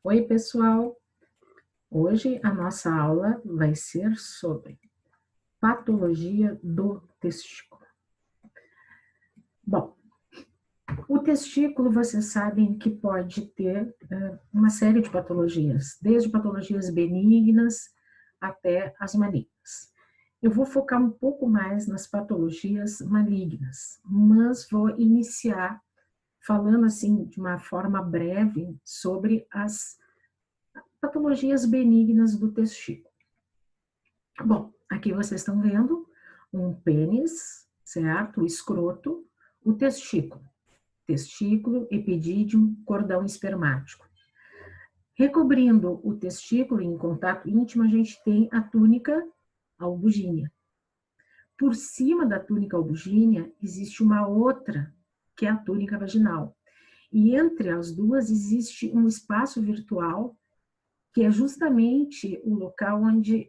Oi, pessoal! Hoje a nossa aula vai ser sobre patologia do testículo. Bom, o testículo, vocês sabem que pode ter uma série de patologias, desde patologias benignas até as malignas. Eu vou focar um pouco mais nas patologias malignas, mas vou iniciar falando assim de uma forma breve sobre as patologias benignas do testículo. Bom, aqui vocês estão vendo um pênis, certo? O escroto, o testículo, epidídimo, cordão espermático. Recobrindo o testículo em contato íntimo, a gente tem a túnica albugínea. Por cima da túnica albugínea existe uma outra, que é a túnica vaginal. E entre as duas existe um espaço virtual, que é justamente o local onde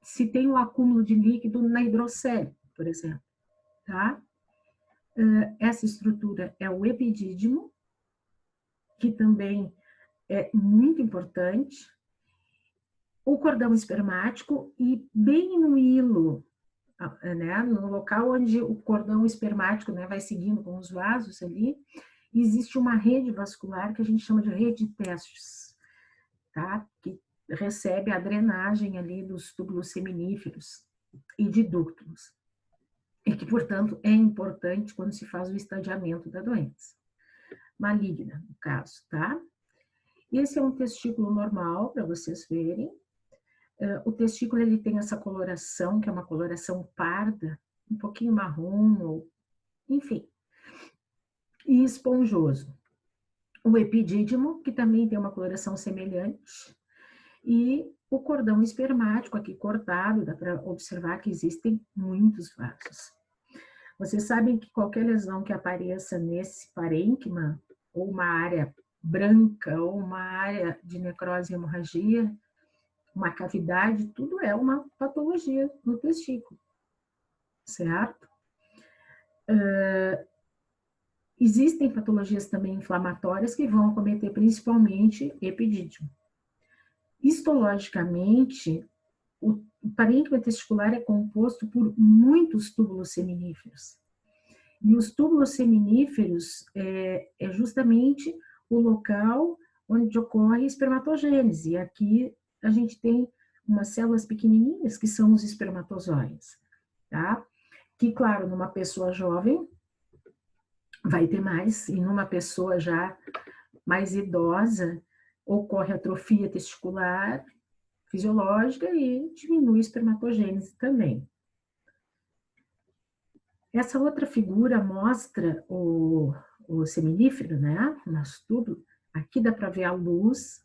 se tem o acúmulo de líquido na hidrocele, por exemplo, tá? Essa estrutura é o epidídimo, que também é muito importante, o cordão espermático e bem no hilo, né, no local onde o cordão espermático, né, vai seguindo com os vasos ali, existe uma rede vascular que a gente chama de rede de testes, tá? Que recebe a drenagem ali dos túbulos seminíferos e de ductos. E que, portanto, é importante quando se faz o estadiamento da doença maligna, no caso, tá? Esse é um testículo normal, para vocês verem. O testículo, ele tem essa coloração, que é uma coloração parda, um pouquinho marrom, ou, enfim, e esponjoso. O epidídimo, que também tem uma coloração semelhante, e o cordão espermático aqui cortado, dá para observar que existem muitos vasos. Vocês sabem que qualquer lesão que apareça nesse parênquima, ou uma área branca, ou uma área de necrose e hemorragia, uma cavidade, tudo é uma patologia no testículo, certo? Existem patologias também inflamatórias que vão acometer principalmente epidídimo. Histologicamente, o parênquima testicular é composto por muitos túbulos seminíferos. E os túbulos seminíferos é justamente o local onde ocorre a espermatogênese. E aqui a gente tem umas células pequenininhas que são os espermatozoides, tá? Que, claro, numa pessoa jovem vai ter mais, e numa pessoa já mais idosa ocorre atrofia testicular fisiológica e diminui a espermatogênese também. Essa outra figura mostra o seminífero, né? O nosso túbulo. Aqui dá para ver a luz.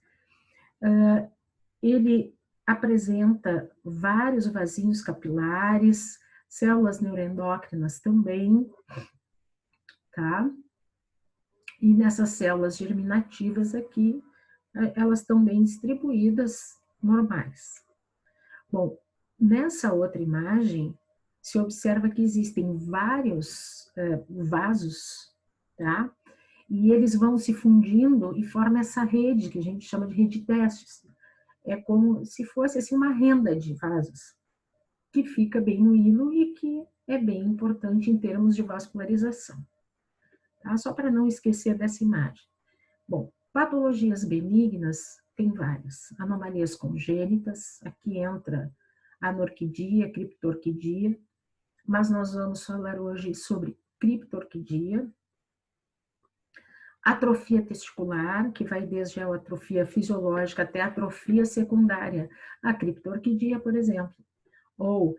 Ele apresenta vários vasinhos capilares, células neuroendócrinas também, tá? E nessas células germinativas aqui, elas estão bem distribuídas, normais. Bom, nessa outra imagem, se observa que existem vários vasos, tá? E eles vão se fundindo e formam essa rede, que a gente chama de rede de testes. É como se fosse assim, uma renda de vasos, que fica bem no hilo e que é bem importante em termos de vascularização. Tá? Só para não esquecer dessa imagem. Bom, patologias benignas tem várias. Anomalias congênitas, aqui entra anorquidia, criptorquidia, mas nós vamos falar hoje sobre criptorquidia. Atrofia testicular, que vai desde a atrofia fisiológica até a atrofia secundária, a criptorquidia, por exemplo. Ou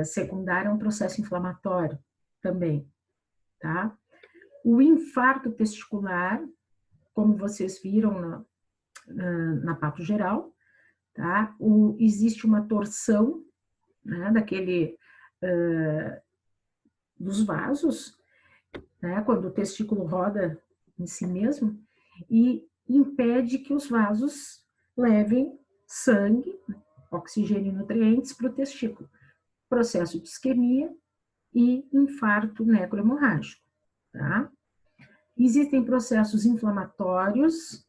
secundária é um processo inflamatório também, tá? O infarto testicular, como vocês viram na pato geral, tá? Existe uma torção, né, dos vasos, né, quando o testículo roda em si mesmo, e impede que os vasos levem sangue, oxigênio e nutrientes para o testículo. Processo de isquemia e infarto necrohemorrágico, tá? Existem processos inflamatórios,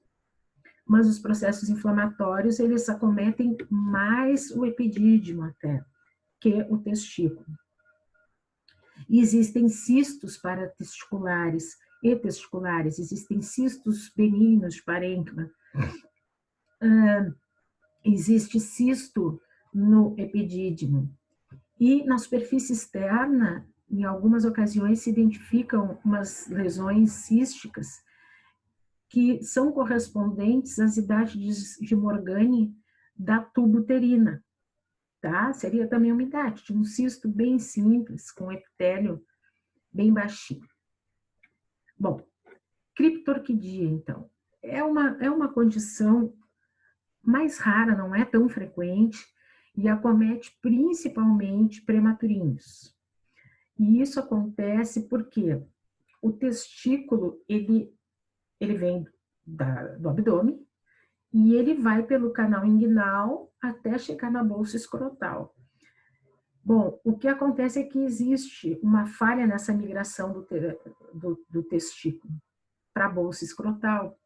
mas os processos inflamatórios, eles acometem mais o epidídimo até, que o testículo. E existem cistos paratesticulares e testiculares, existem cistos benignos de parênquima, existe cisto no epidídimo. E na superfície externa, em algumas ocasiões, se identificam umas lesões císticas que são correspondentes às idades de Morgane da tuba uterina, tá? Seria também uma idade de um cisto bem simples, com epitélio bem baixinho. Bom, criptorquidia, então, é uma condição mais rara, não é tão frequente, e acomete principalmente prematurinhos. E isso acontece porque o testículo, ele vem do abdômen e ele vai pelo canal inguinal até chegar na bolsa escrotal. Bom, o que acontece é que existe uma falha nessa migração do testículo para a bolsa escrotal.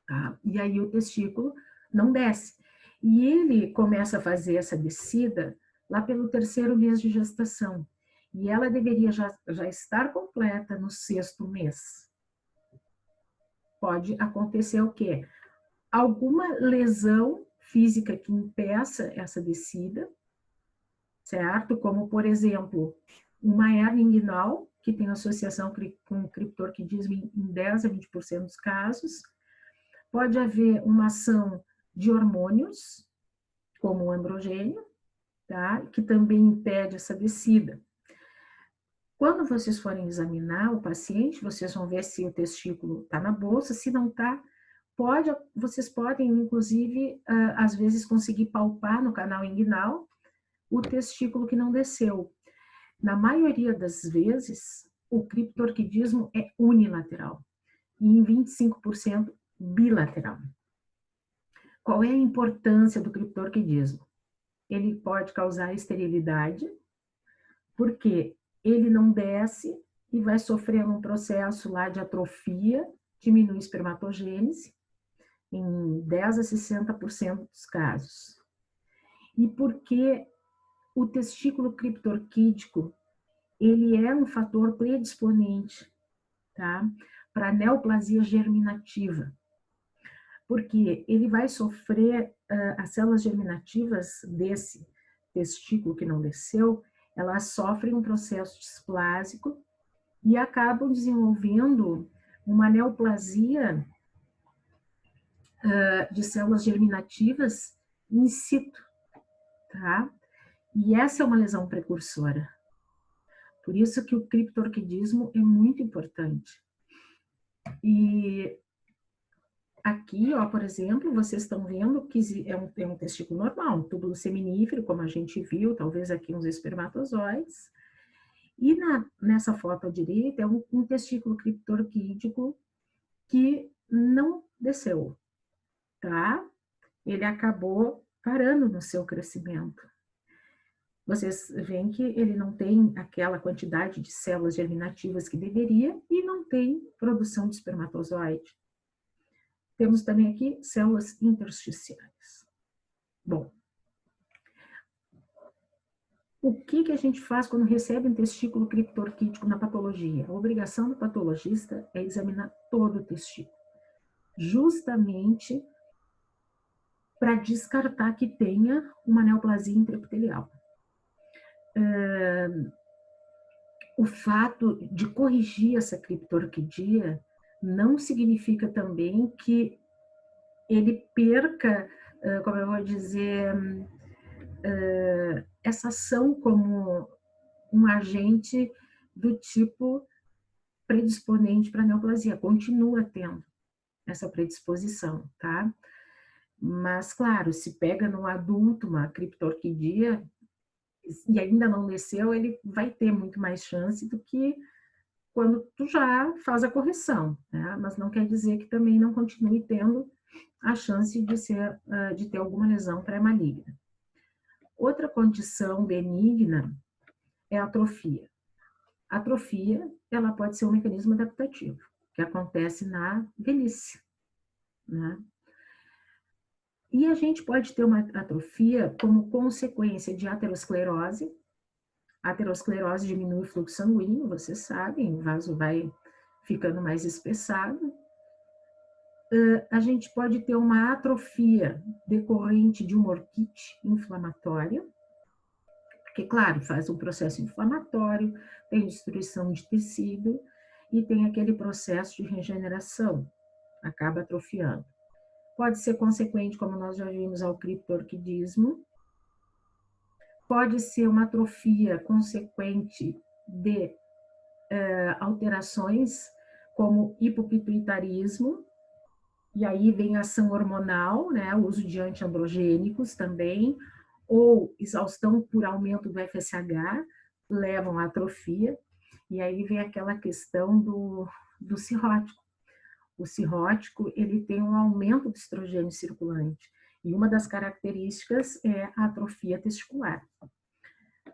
Tá? E aí o testículo não desce. E ele começa a fazer essa descida lá pelo 3º mês de gestação. E ela deveria já estar completa no 6º mês. Pode acontecer o quê? Alguma lesão física que impeça essa descida, certo? Como, por exemplo, uma hernia inguinal, que tem associação com criptorquidismo em 10 a 20% dos casos. Pode haver uma ação de hormônios, como o androgênio, tá? Que também impede essa descida. Quando vocês forem examinar o paciente, vocês vão ver se o testículo está na bolsa, se não está, vocês podem, inclusive, às vezes conseguir palpar no canal inguinal o testículo que não desceu. Na maioria das vezes, o criptorquidismo é unilateral e em 25% bilateral. Qual é a importância do criptorquidismo? Ele pode causar esterilidade, porque ele não desce e vai sofrer um processo lá de atrofia, diminui a espermatogênese, em 10 a 60% dos casos. E porque o testículo criptorquídico, ele é um fator predisponente, tá? Para neoplasia germinativa. Porque ele vai sofrer, as células germinativas desse testículo que não desceu, elas sofrem um processo displásico e acabam desenvolvendo uma neoplasia de células germinativas in situ, tá? E essa é uma lesão precursora. Por isso que o criptorquidismo é muito importante. E aqui, ó, por exemplo, vocês estão vendo que é um testículo normal, um túbulo seminífero, como a gente viu, talvez aqui uns espermatozoides. E nessa foto à direita é um testículo criptorquídico que não desceu, tá? Ele acabou parando no seu crescimento. Vocês veem que ele não tem aquela quantidade de células germinativas que deveria e não tem produção de espermatozoide. Temos também aqui células intersticiais. Bom, o que a gente faz quando recebe um testículo criptorquídico na patologia? A obrigação do patologista é examinar todo o testículo, justamente para descartar que tenha uma neoplasia intraepitelial. O fato de corrigir essa criptorquidia não significa também que ele perca, como eu vou dizer, essa ação como um agente do tipo predisponente para neoplasia. Continua tendo essa predisposição, tá? Mas, claro, se pega no adulto uma criptorquidia e ainda não desceu, ele vai ter muito mais chance do que quando tu já faz a correção, né? Mas não quer dizer que também não continue tendo a chance de ter alguma lesão pré-maligna. Outra condição benigna é a atrofia. A atrofia, ela pode ser um mecanismo adaptativo, que acontece na velhice. né? E a gente pode ter uma atrofia como consequência de aterosclerose. A aterosclerose diminui o fluxo sanguíneo, vocês sabem, o vaso vai ficando mais espessado. A gente pode ter uma atrofia decorrente de uma orquite inflamatória, porque, claro, faz um processo inflamatório, tem destruição de tecido e tem aquele processo de regeneração, acaba atrofiando. Pode ser consequente, como nós já vimos, ao criptorquidismo, pode ser uma atrofia consequente de alterações como hipopituitarismo, e aí vem a ação hormonal, né, o uso de antiandrogênicos também, ou exaustão por aumento do FSH, levam à atrofia, e aí vem aquela questão do cirrótico. O cirrótico, ele tem um aumento do estrogênio circulante, e uma das características é a atrofia testicular.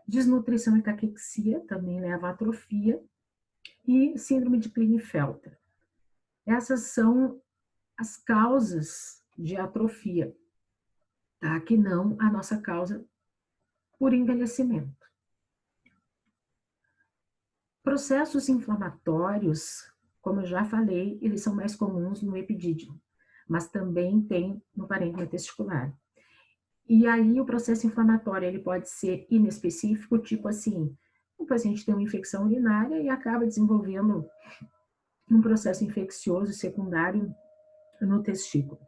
Desnutrição e caquexia também leva à atrofia, e síndrome de Klinefelter. Essas são as causas de atrofia, tá? Que não a nossa causa por envelhecimento. Processos inflamatórios, como eu já falei, eles são mais comuns no epidídimo, mas também tem no parênquima testicular. E aí o processo inflamatório ele pode ser inespecífico, tipo assim, o paciente tem uma infecção urinária e acaba desenvolvendo um processo infeccioso secundário no testículo.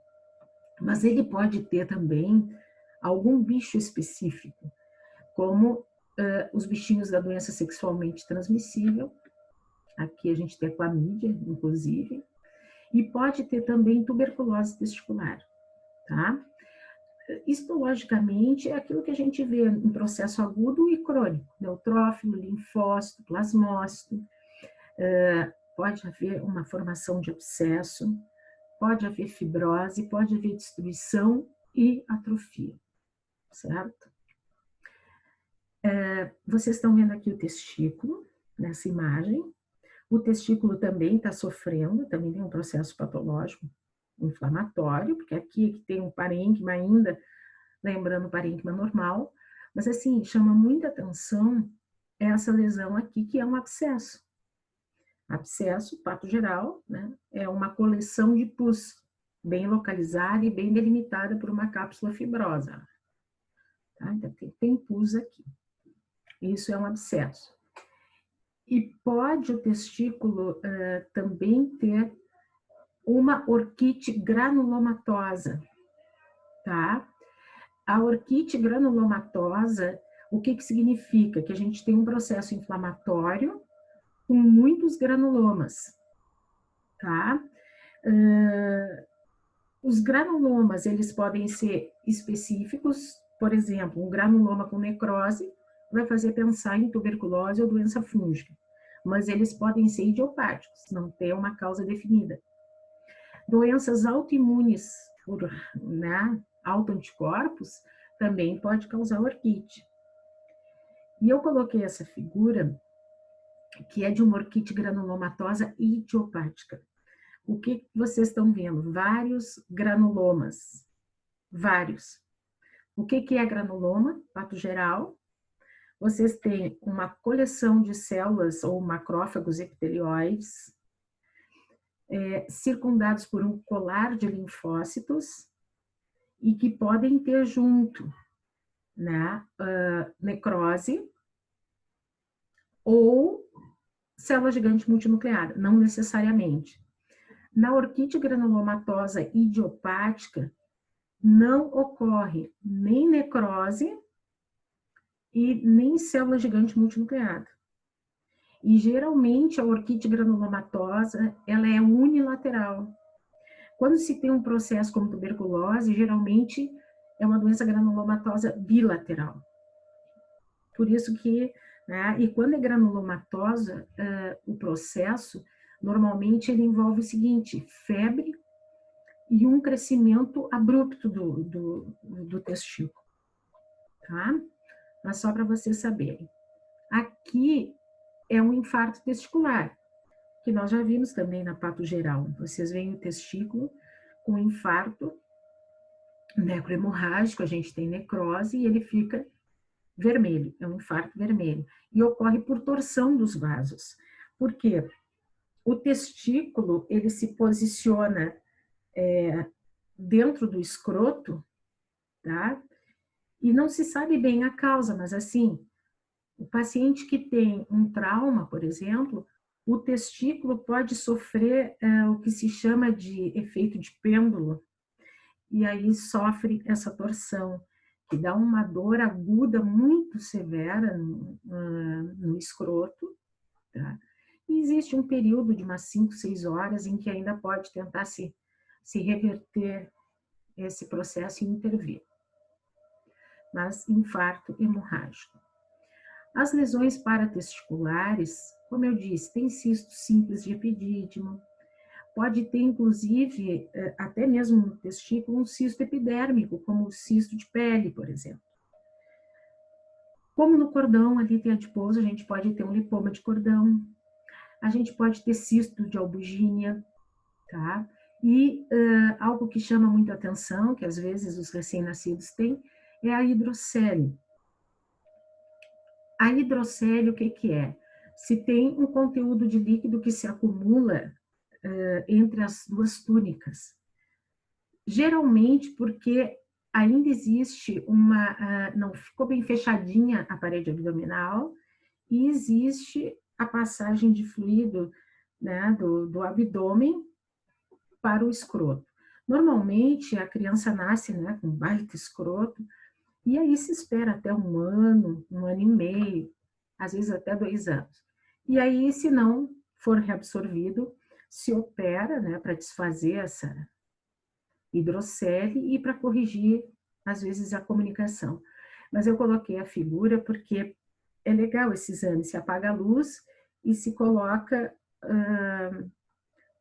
Mas ele pode ter também algum bicho específico, como os bichinhos da doença sexualmente transmissível, aqui a gente tem a clamídia, inclusive, e pode ter também tuberculose testicular, tá? Histologicamente, é aquilo que a gente vê em processo agudo e crônico, neutrófilo, linfócito, plasmócito, pode haver uma formação de abscesso, pode haver fibrose, pode haver destruição e atrofia, certo? Vocês estão vendo aqui o testículo, nessa imagem. O testículo também está sofrendo, também tem um processo patológico inflamatório, porque aqui tem um parênquima ainda, lembrando o parênquima normal, mas assim, chama muita atenção essa lesão aqui, que é um abscesso. Abscesso, pato geral, né, é uma coleção de pus, bem localizada e bem delimitada por uma cápsula fibrosa. Tá? Então, tem pus aqui. Isso é um abscesso. E pode o testículo também ter uma orquite granulomatosa, tá? A orquite granulomatosa, o que significa? Que a gente tem um processo inflamatório com muitos granulomas, tá? Os granulomas, eles podem ser específicos, por exemplo, um granuloma com necrose vai fazer pensar em tuberculose ou doença fúngica, mas eles podem ser idiopáticos, não ter uma causa definida. Doenças autoimunes por autoanticorpos também pode causar orquite. E eu coloquei essa figura, que é de uma orquite granulomatosa idiopática. O que vocês estão vendo? Vários granulomas. Vários. O que é granuloma? Pato geral. Vocês têm uma coleção de células ou macrófagos epitelioides, circundados por um colar de linfócitos e que podem ter junto, né, necrose ou célula gigante multinucleada, não necessariamente. Na orquite granulomatosa idiopática, não ocorre nem necrose e nem célula gigante multinucleada. E geralmente a orquite granulomatosa, ela é unilateral. Quando se tem um processo como tuberculose, geralmente é uma doença granulomatosa bilateral. Por isso que, né, e quando é granulomatosa, o processo, normalmente ele envolve o seguinte, febre e um crescimento abrupto do testículo, tá? Mas só para vocês saberem. Aqui é um infarto testicular, que nós já vimos também na pato geral. Vocês veem o testículo com infarto necrohemorrágico, a gente tem necrose e ele fica vermelho, é um infarto vermelho. E ocorre por torção dos vasos. Por quê? O testículo, ele se posiciona dentro do escroto, tá? E não se sabe bem a causa, mas assim, o paciente que tem um trauma, por exemplo, o testículo pode sofrer o que se chama de efeito de pêndulo, e aí sofre essa torção, que dá uma dor aguda muito severa no escroto, tá? E existe um período de umas 5, 6 horas em que ainda pode tentar se reverter esse processo e intervir. Mas infarto hemorrágico. As lesões paratesticulares, como eu disse, tem cisto simples de epidídimo, pode ter, inclusive, até mesmo no testículo, um cisto epidérmico, como o cisto de pele, por exemplo. Como no cordão ali tem adiposo, a gente pode ter um lipoma de cordão, a gente pode ter cisto de albugínea, tá? E algo que chama muito atenção, que às vezes os recém-nascidos têm, é a hidrocele. A hidrocele, o que que é? Se tem um conteúdo de líquido que se acumula entre as duas túnicas. Geralmente porque ainda existe não ficou bem fechadinha a parede abdominal e existe a passagem de fluido, né, do abdômen para o escroto. Normalmente a criança nasce, né, com baita escroto e aí se espera até um ano e meio, às vezes até 2 anos. E aí, se não for reabsorvido, se opera, né, para desfazer essa hidrocele e para corrigir, às vezes, a comunicação. Mas eu coloquei a figura porque é legal esse exame, se apaga a luz e se coloca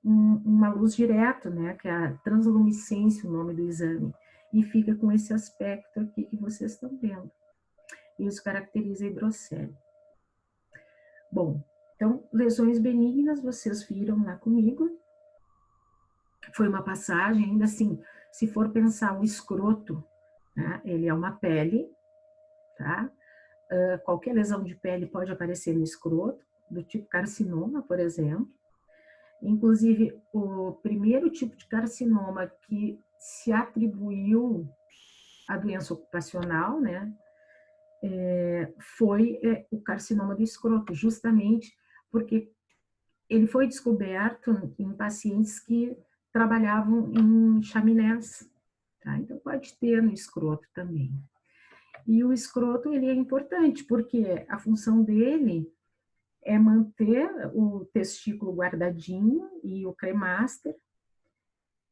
uma luz direto, né, que é a translumiscência, o nome do exame, e fica com esse aspecto aqui que vocês estão vendo. Isso caracteriza a hidrocele. Bom, então, lesões benignas, vocês viram lá comigo. Foi uma passagem, ainda assim, se for pensar o escroto, né, ele é uma pele, tá? Qualquer lesão de pele pode aparecer no escroto, do tipo carcinoma, por exemplo. Inclusive, o primeiro tipo de carcinoma que se atribuiu à doença ocupacional, né, foi o carcinoma do escroto, justamente porque ele foi descoberto em pacientes que trabalhavam em chaminés, tá? Então pode ter no escroto também. E o escroto, ele é importante, porque a função dele é manter o testículo guardadinho e o cremaster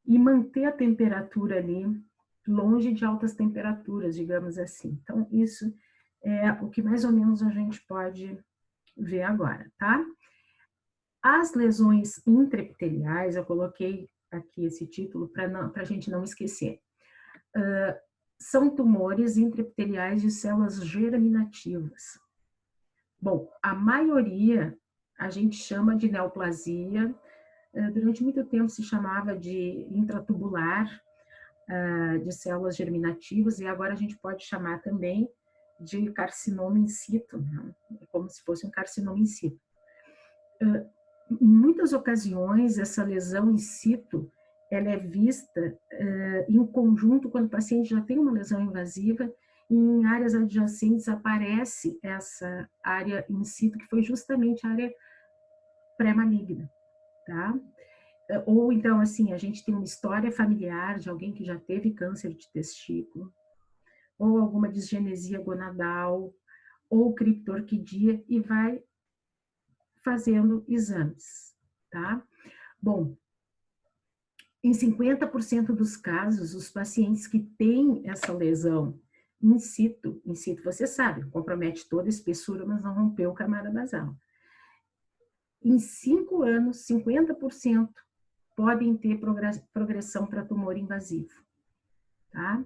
e manter a temperatura ali longe de altas temperaturas, digamos assim. Então, isso é o que mais ou menos a gente pode ver agora, tá? As lesões intraepiteliais, eu coloquei aqui esse título para a gente não esquecer. São tumores intraepiteliais de células germinativas. Bom, a maioria a gente chama de neoplasia, durante muito tempo se chamava de intratubular, de células germinativas, e agora a gente pode chamar também de carcinoma in situ, né? É como se fosse um carcinoma in situ. Em muitas ocasiões, essa lesão in situ, ela é vista em conjunto quando o paciente já tem uma lesão invasiva e em áreas adjacentes aparece essa área in situ, que foi justamente a área pré-maligna, tá? Ou então, assim, a gente tem uma história familiar de alguém que já teve câncer de testículo, ou alguma disgenesia gonadal, ou criptorquidia, e vai fazendo exames, tá? Bom, em 50% dos casos, os pacientes que têm essa lesão in situ você sabe, compromete toda a espessura, mas não rompeu a camada basal. Em 5 anos, 50% podem ter progressão para tumor invasivo, tá?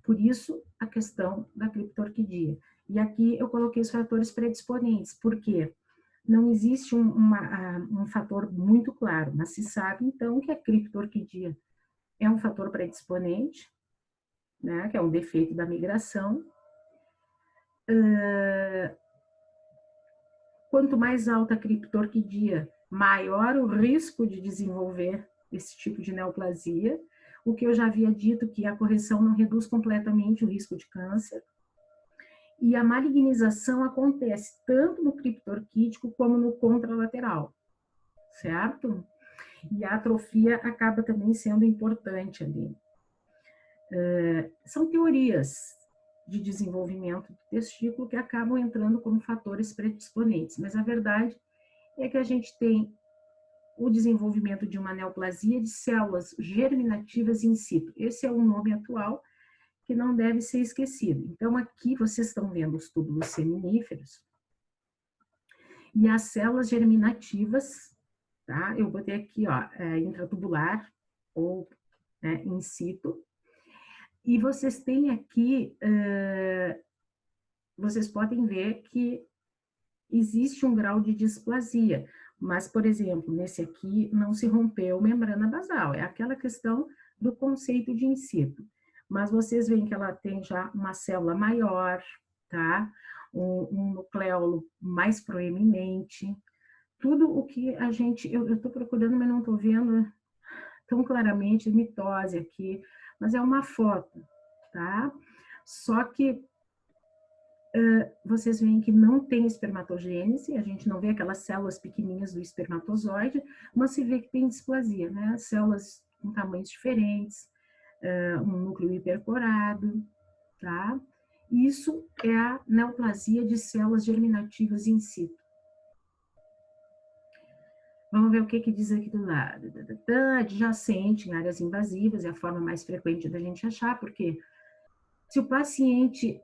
Por isso, a questão da criptorquidia. E aqui eu coloquei os fatores predisponentes, porque não existe um fator muito claro, mas se sabe, então, que a criptorquidia é um fator predisponente, né, que é um defeito da migração. Quanto mais alta a criptorquidia, maior o risco de desenvolver esse tipo de neoplasia. O que eu já havia dito, que a correção não reduz completamente o risco de câncer. E a malignização acontece tanto no criptorquítico como no contralateral, certo? E a atrofia acaba também sendo importante ali. São teorias de desenvolvimento do testículo que acabam entrando como fatores predisponentes, mas a verdade é que a gente tem o desenvolvimento de uma neoplasia de células germinativas in situ. Esse é o nome atual que não deve ser esquecido. Então, aqui vocês estão vendo os túbulos seminíferos e as células germinativas, tá? Eu botei aqui, ó, intratubular ou in situ. E vocês têm aqui, vocês podem ver que existe um grau de displasia, mas, por exemplo, nesse aqui não se rompeu membrana basal, é aquela questão do conceito de in situ. Mas vocês veem que ela tem já uma célula maior, tá? Um nucleolo mais proeminente, tudo o que a gente, eu estou procurando, mas não estou vendo tão claramente mitose aqui, mas é uma foto, tá? Só que vocês veem que não tem espermatogênese, a gente não vê aquelas células pequenininhas do espermatozoide, mas se vê que tem displasia, né? Células com tamanhos diferentes, um núcleo hipercorado, tá? Isso é a neoplasia de células germinativas in situ. Vamos ver o que diz aqui do lado. Adjacente em áreas invasivas é a forma mais frequente da gente achar, porque se o paciente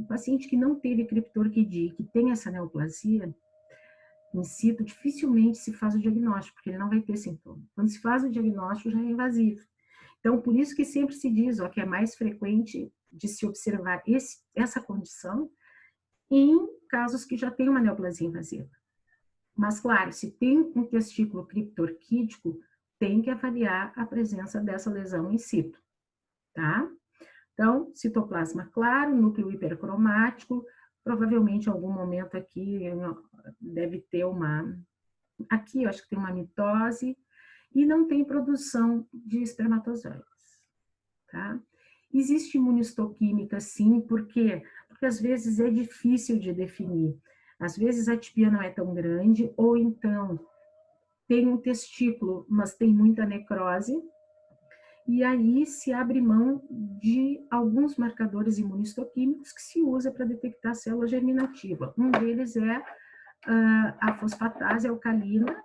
que não teve criptorquidia, que tem essa neoplasia in situ, dificilmente se faz o diagnóstico, porque ele não vai ter sintoma. Quando se faz o diagnóstico, já é invasivo. Então, por isso que sempre se diz, ó, que é mais frequente de se observar essa condição em casos que já tem uma neoplasia invasiva. Mas, claro, se tem um testículo criptorquítico, tem que avaliar a presença dessa lesão in situ, tá? Então, citoplasma claro, núcleo hipercromático, provavelmente em algum momento aqui deve ter aqui eu acho que tem uma mitose, e não tem produção de espermatozoides, tá? Existe imunistoquímica, sim, por quê? Porque às vezes é difícil de definir. Às vezes a tipia não é tão grande, ou então tem um testículo, mas tem muita necrose, e aí se abre mão de alguns marcadores imunistoquímicos que se usa para detectar célula germinativa. Um deles é a fosfatase alcalina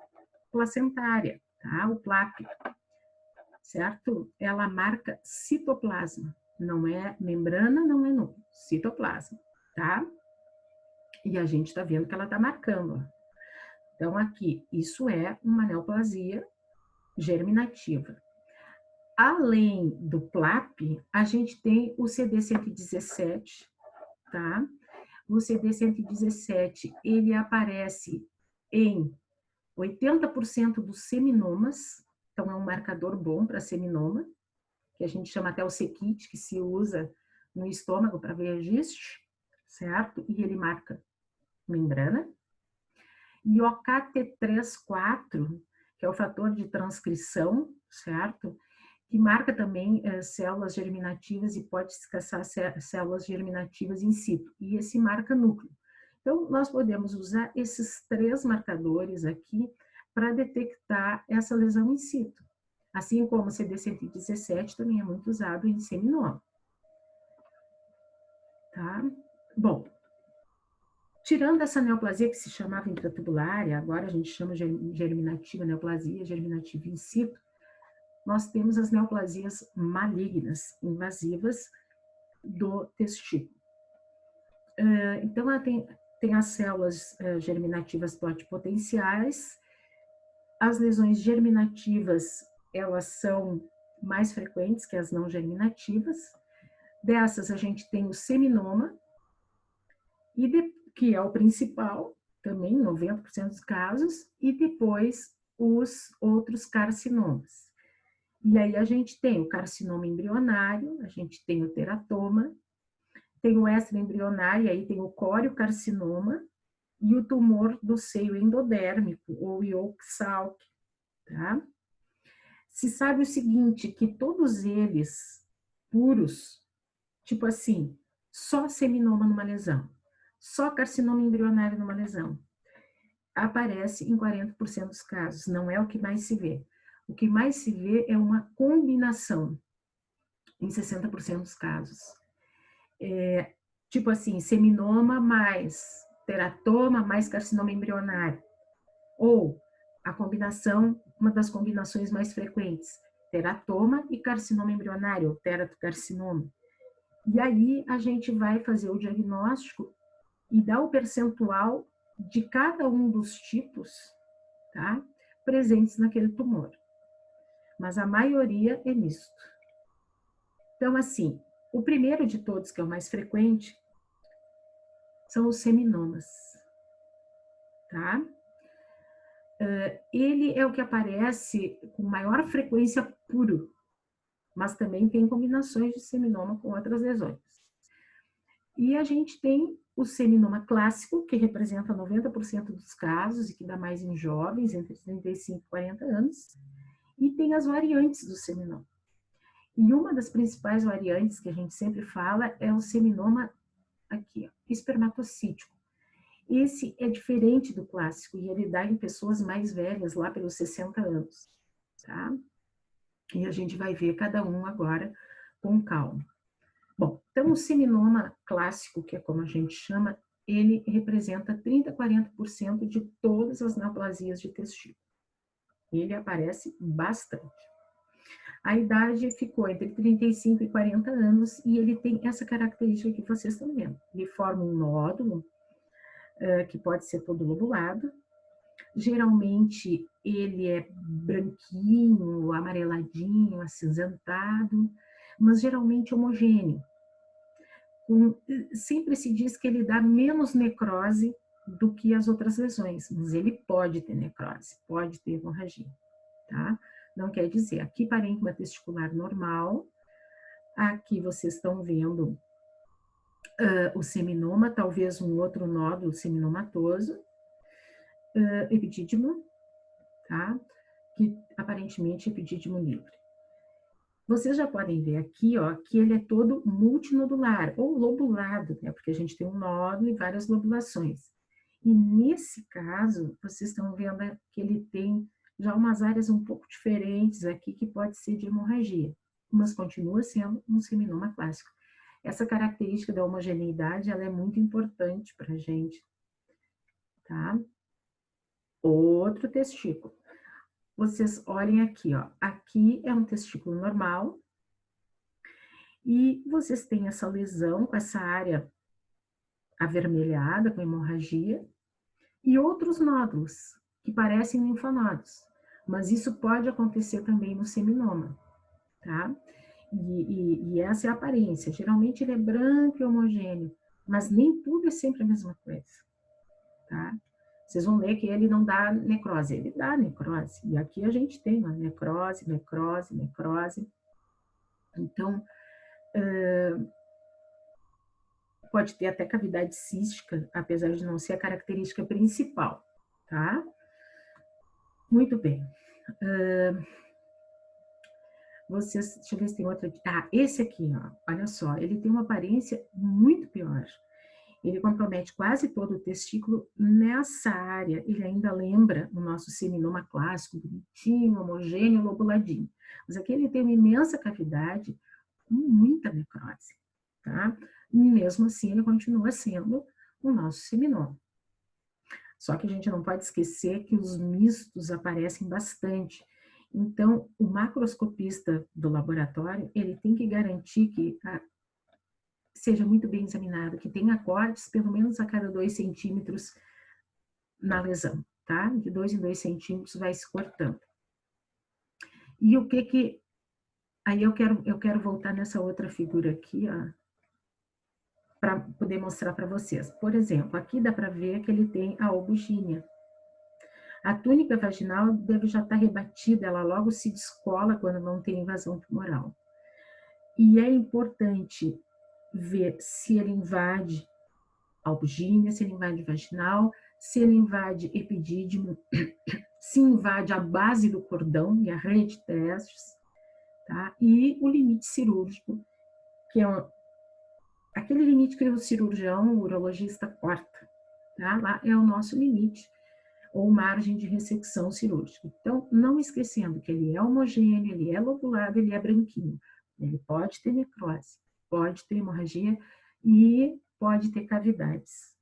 placentária, tá? O PLAP, certo? Ela marca citoplasma, não é membrana, não é núcleo, citoplasma, tá? E a gente está vendo que ela está marcando, ó. Então, aqui, isso é uma neoplasia germinativa. Além do PLAP, a gente tem o CD117, tá? O CD117, ele aparece em 80% dos seminomas, então é um marcador bom para seminoma, que a gente chama até o CKIT, que se usa no estômago para ver registro, certo? E ele marca membrana. E o KT34, que é o fator de transcrição, certo? Que marca também células germinativas e pode se caçar células germinativas in situ. E esse marca núcleo. Então, nós podemos usar esses 3 marcadores aqui para detectar essa lesão in situ. Assim como o CD117 também é muito usado em seminoma. Tá? Bom, tirando essa neoplasia que se chamava intratubular, agora a gente chama de germinativa neoplasia, germinativa in situ, nós temos as neoplasias malignas, invasivas do testículo. Então, ela tem as células germinativas pluripotenciais, as lesões germinativas, elas são mais frequentes que as não germinativas. Dessas, a gente tem o seminoma, que é o principal, também em 90% dos casos, e depois os outros carcinomas. E aí a gente tem o carcinoma embrionário, a gente tem o teratoma, tem o extraembrionário, aí tem o coriocarcinoma e o tumor do seio endodérmico, ou Yolk-Salk, tá? Se sabe o seguinte, que todos eles, puros, tipo assim, só seminoma numa lesão, só carcinoma embrionário numa lesão, aparece em 40% dos casos, não é o que mais se vê. O que mais se vê é uma combinação, em 60% dos casos. Tipo assim, seminoma mais teratoma mais carcinoma embrionário. Ou a combinação, uma das combinações mais frequentes, teratoma e carcinoma embrionário, ou teratocarcinoma. E aí a gente vai fazer o diagnóstico e dar o percentual de cada um dos tipos, tá? Presentes naquele tumor. Mas a maioria é misto. Então, assim, o primeiro de todos, que é o mais frequente, são os seminomas, tá? Ele é o que aparece com maior frequência puro, mas também tem combinações de seminoma com outras lesões. E a gente tem o seminoma clássico, que representa 90% dos casos e que dá mais em jovens, entre 35 e 40 anos, e tem as variantes do seminoma. E uma das principais variantes que a gente sempre fala é o seminoma aqui, ó, espermatocítico. Esse é diferente do clássico e ele dá em pessoas mais velhas, lá pelos 60 anos, tá? E a gente vai ver cada um agora com calma. Bom, então o seminoma clássico, que é como a gente chama, ele representa 30 a 40% de todas as neoplasias de testículo. Ele aparece bastante. A idade ficou entre 35 e 40 anos e ele tem essa característica que vocês estão vendo. Ele forma um nódulo, que pode ser todo lobulado. Geralmente ele é branquinho, amareladinho, acinzentado, mas geralmente homogêneo. Sempre se diz que ele dá menos necrose do que as outras lesões, mas ele pode ter necrose, pode ter hemorragia, tá? Não quer dizer, aqui parênquima testicular normal, aqui vocês estão vendo o seminoma, talvez um outro nódulo seminomatoso, epidídimo, tá? Que aparentemente é epidídimo livre. Vocês já podem ver aqui, ó, que ele é todo multinodular, ou lobulado, né? Porque a gente tem um nódulo e várias lobulações. E nesse caso, vocês estão vendo que ele tem já umas áreas um pouco diferentes aqui, que pode ser de hemorragia, mas continua sendo um seminoma clássico. Essa característica da homogeneidade, ela é muito importante para a gente, tá? Outro testículo. Vocês olhem aqui, ó. Aqui é um testículo normal e vocês têm essa lesão com essa área avermelhada, com hemorragia, e outros nódulos que parecem linfonodos. Mas isso pode acontecer também no seminoma, tá? E essa é a aparência. Geralmente ele é branco e homogêneo, mas nem tudo é sempre a mesma coisa, tá? Vocês vão ver que ele não dá necrose, ele dá necrose. E aqui a gente tem uma necrose, necrose, necrose. Então, pode ter até cavidade cística, apesar de não ser a característica principal, tá? Muito bem. Vocês, deixa eu ver se tem outra. Ah, esse aqui, ó, olha só, ele tem uma aparência muito pior. Ele compromete quase todo o testículo nessa área. Ele ainda lembra o nosso seminoma clássico, bonitinho, homogêneo, lobuladinho. Mas aqui ele tem uma imensa cavidade com muita necrose, tá? E mesmo assim, ele continua sendo o nosso seminoma. Só que a gente não pode esquecer que os mistos aparecem bastante. Então, o macroscopista do laboratório, ele tem que garantir que seja muito bem examinado, que tenha cortes pelo menos a cada 2 centímetros na lesão, tá? De 2 em 2 centímetros vai se cortando. E o que aí eu quero voltar nessa outra figura aqui, ó, para poder mostrar para vocês. Por exemplo, aqui dá para ver que ele tem a albuginha. A túnica vaginal deve já estar rebatida, ela logo se descola quando não tem invasão tumoral. E é importante ver se ele invade albuginea, se ele invade vaginal, se ele invade epidídimo, se invade a base do cordão e a rede de testes, tá? E o limite cirúrgico, que é aquele limite que o cirurgião, o urologista corta, tá? Lá é o nosso limite, ou margem de ressecção cirúrgica. Então, não esquecendo que ele é homogêneo, ele é lobulado, ele é branquinho. Ele pode ter necrose, pode ter hemorragia e pode ter cavidades,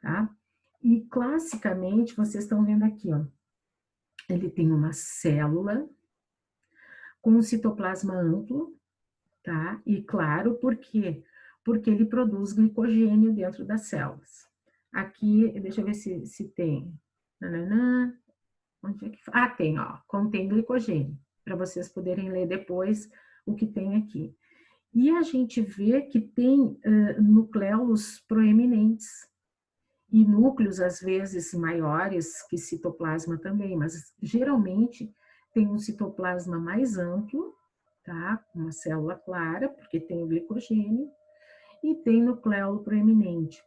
tá? E classicamente, vocês estão vendo aqui, ó, ele tem uma célula com um citoplasma amplo, tá? E claro, por quê? Porque ele produz glicogênio dentro das células. Aqui, deixa eu ver se tem. Nananã. Onde é que... Ah, tem, ó. Contém glicogênio, para vocês poderem ler depois o que tem aqui. E a gente vê que tem nucleolos proeminentes e núcleos, às vezes, maiores que citoplasma também, mas geralmente tem um citoplasma mais amplo, tá? Uma célula clara, porque tem o glicogênio, e tem nucleolo proeminente.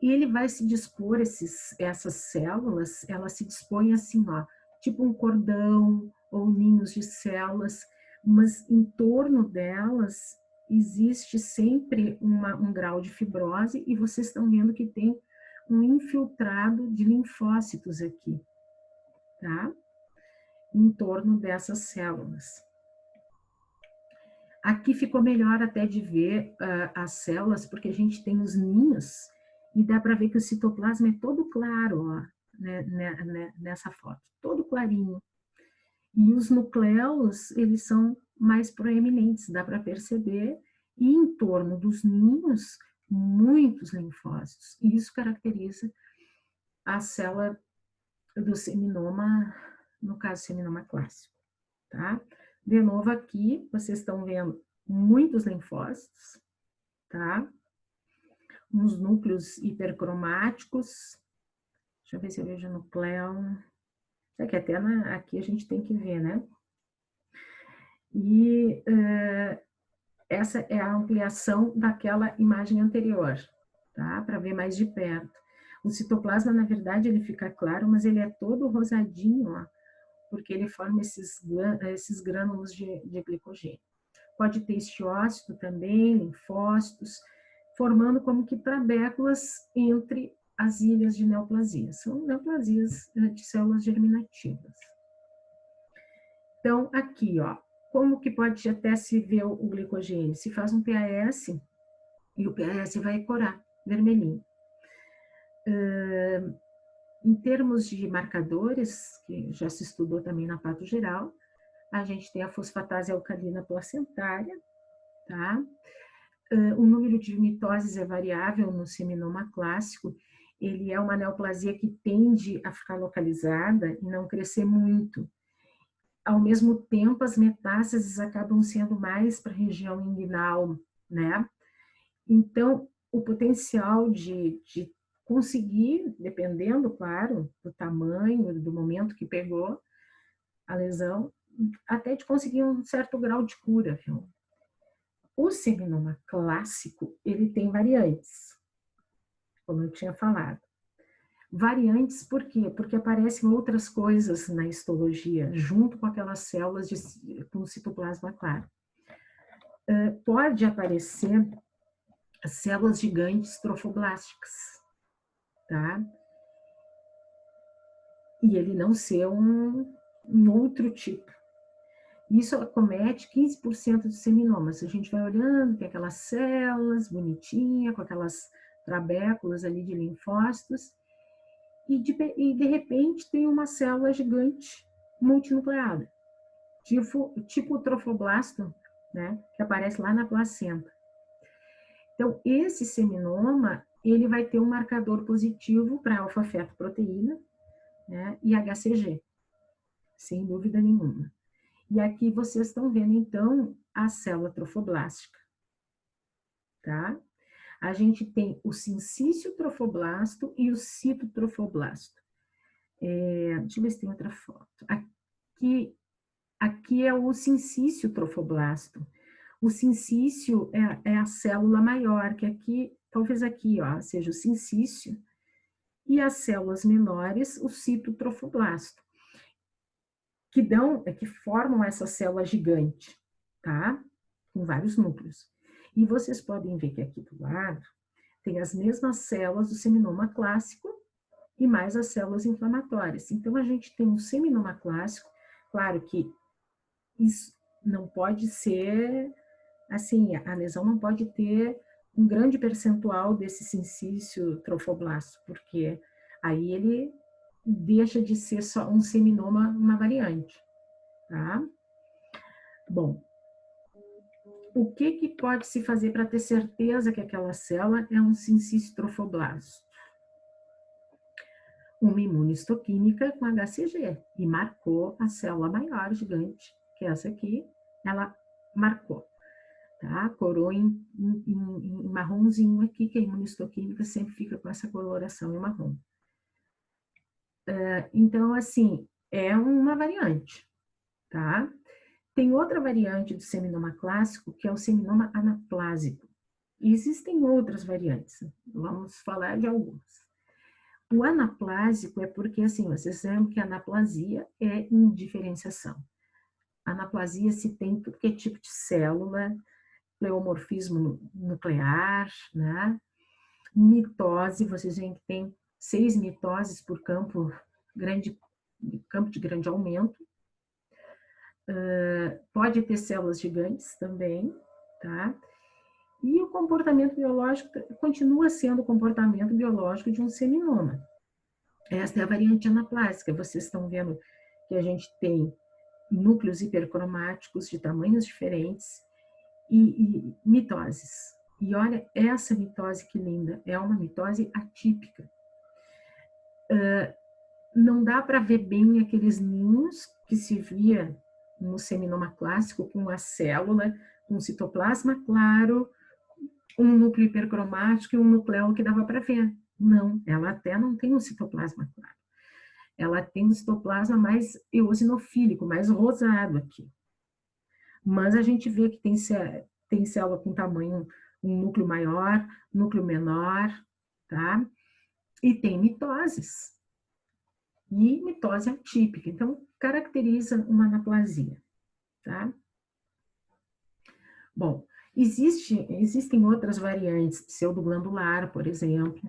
E ele vai se dispor, essas células, elas se dispõem assim, ó, tipo um cordão ou ninhos de células, mas em torno delas existe sempre um grau de fibrose e vocês estão vendo que tem um infiltrado de linfócitos aqui, tá? Em torno dessas células. Aqui ficou melhor até de ver as células, porque a gente tem os ninhos e dá para ver que o citoplasma é todo claro, ó, nessa foto, todo clarinho. E os nucleolos, eles são mais proeminentes, dá para perceber, e em torno dos ninhos, muitos linfócitos. E isso caracteriza a célula do seminoma, no caso, seminoma clássico, tá? De novo aqui, vocês estão vendo muitos linfócitos, tá? Uns núcleos hipercromáticos. Deixa eu ver se eu vejo nucleolo. É que até aqui a gente tem que ver, né? E essa é a ampliação daquela imagem anterior, tá? Para ver mais de perto. O citoplasma, na verdade, ele fica claro, mas ele é todo rosadinho, ó, porque ele forma esses grânulos de glicogênio. Pode ter estiócito também, linfócitos, formando como que trabéculas entre as ilhas de neoplasia. São neoplasias de células germinativas. Então, aqui, ó, como que pode até se ver o glicogênio? Se faz um PAS e o PAS vai corar, vermelhinho. Em termos de marcadores, que já se estudou também na pato geral, a gente tem a fosfatase alcalina placentária, tá? O número de mitoses é variável no seminoma clássico, ele é uma neoplasia que tende a ficar localizada e não crescer muito. Ao mesmo tempo, as metástases acabam sendo mais para a região inguinal, né? Então, o potencial de conseguir, dependendo, claro, do tamanho, do momento que pegou a lesão, até de conseguir um certo grau de cura, viu? O seminoma clássico, ele tem variantes, como eu tinha falado. Variantes por quê? Porque aparecem outras coisas na histologia, junto com aquelas células com citoplasma claro. Pode aparecer células gigantes trofoblásticas, tá? E ele não ser um outro tipo. Isso acomete 15% dos seminomas. A gente vai olhando, tem aquelas células bonitinhas, com aquelas trabéculas ali de linfócitos, e de repente tem uma célula gigante multinucleada, tipo o trofoblasto, né, que aparece lá na placenta. Então, esse seminoma, ele vai ter um marcador positivo para alfa-fetoproteína, né, e HCG, sem dúvida nenhuma. E aqui vocês estão vendo, então, a célula trofoblástica, tá? A gente tem o sincício trofoblasto e o citotrofoblasto. Deixa eu ver se tem outra foto. Aqui é o sincício trofoblasto. O sincício é a célula maior, que aqui, talvez aqui, ó, seja o sincício, e as células menores, o citotrofoblasto, que formam essa célula gigante, tá? Com vários núcleos. E vocês podem ver que aqui do lado tem as mesmas células do seminoma clássico e mais as células inflamatórias. Então, a gente tem um seminoma clássico, claro que isso não pode ser, assim, a lesão não pode ter um grande percentual desse sincício trofoblasto, porque aí ele deixa de ser só um seminoma, uma variante, tá? Bom, o que pode se fazer para ter certeza que aquela célula é um sincício trofoblasto? Uma imunistoquímica com HCG, e marcou a célula maior, gigante, que é essa aqui, ela marcou, tá? Corou em marronzinho aqui, que a imunistoquímica sempre fica com essa coloração em marrom. Então, assim, é uma variante, tá? Tem outra variante do seminoma clássico, que é o seminoma anaplásico. E existem outras variantes, vamos falar de algumas. O anaplásico é porque, assim, vocês lembram que a anaplasia é indiferenciação. Anaplasia se tem tudo que é tipo de célula, pleomorfismo nuclear, né? Mitose, vocês veem que tem 6 mitoses por campo de grande aumento. Pode ter células gigantes também, tá? E o comportamento biológico continua sendo o comportamento biológico de um seminoma. Esta é a variante anaplásica. Vocês estão vendo que a gente tem núcleos hipercromáticos de tamanhos diferentes e mitoses. E olha essa mitose que linda, é uma mitose atípica. Não dá para ver bem aqueles ninhos que se via no seminoma clássico com a célula, com citoplasma claro, um núcleo hipercromático e um nucleolo que dava para ver. Não, ela até não tem um citoplasma claro. Ela tem um citoplasma mais eosinofílico, mais rosado aqui. Mas a gente vê que tem célula com tamanho, um núcleo maior, núcleo menor, tá? E tem mitoses. E mitose atípica. Então, caracteriza uma anaplasia, tá? Bom, existem outras variantes, pseudoglandular, por exemplo,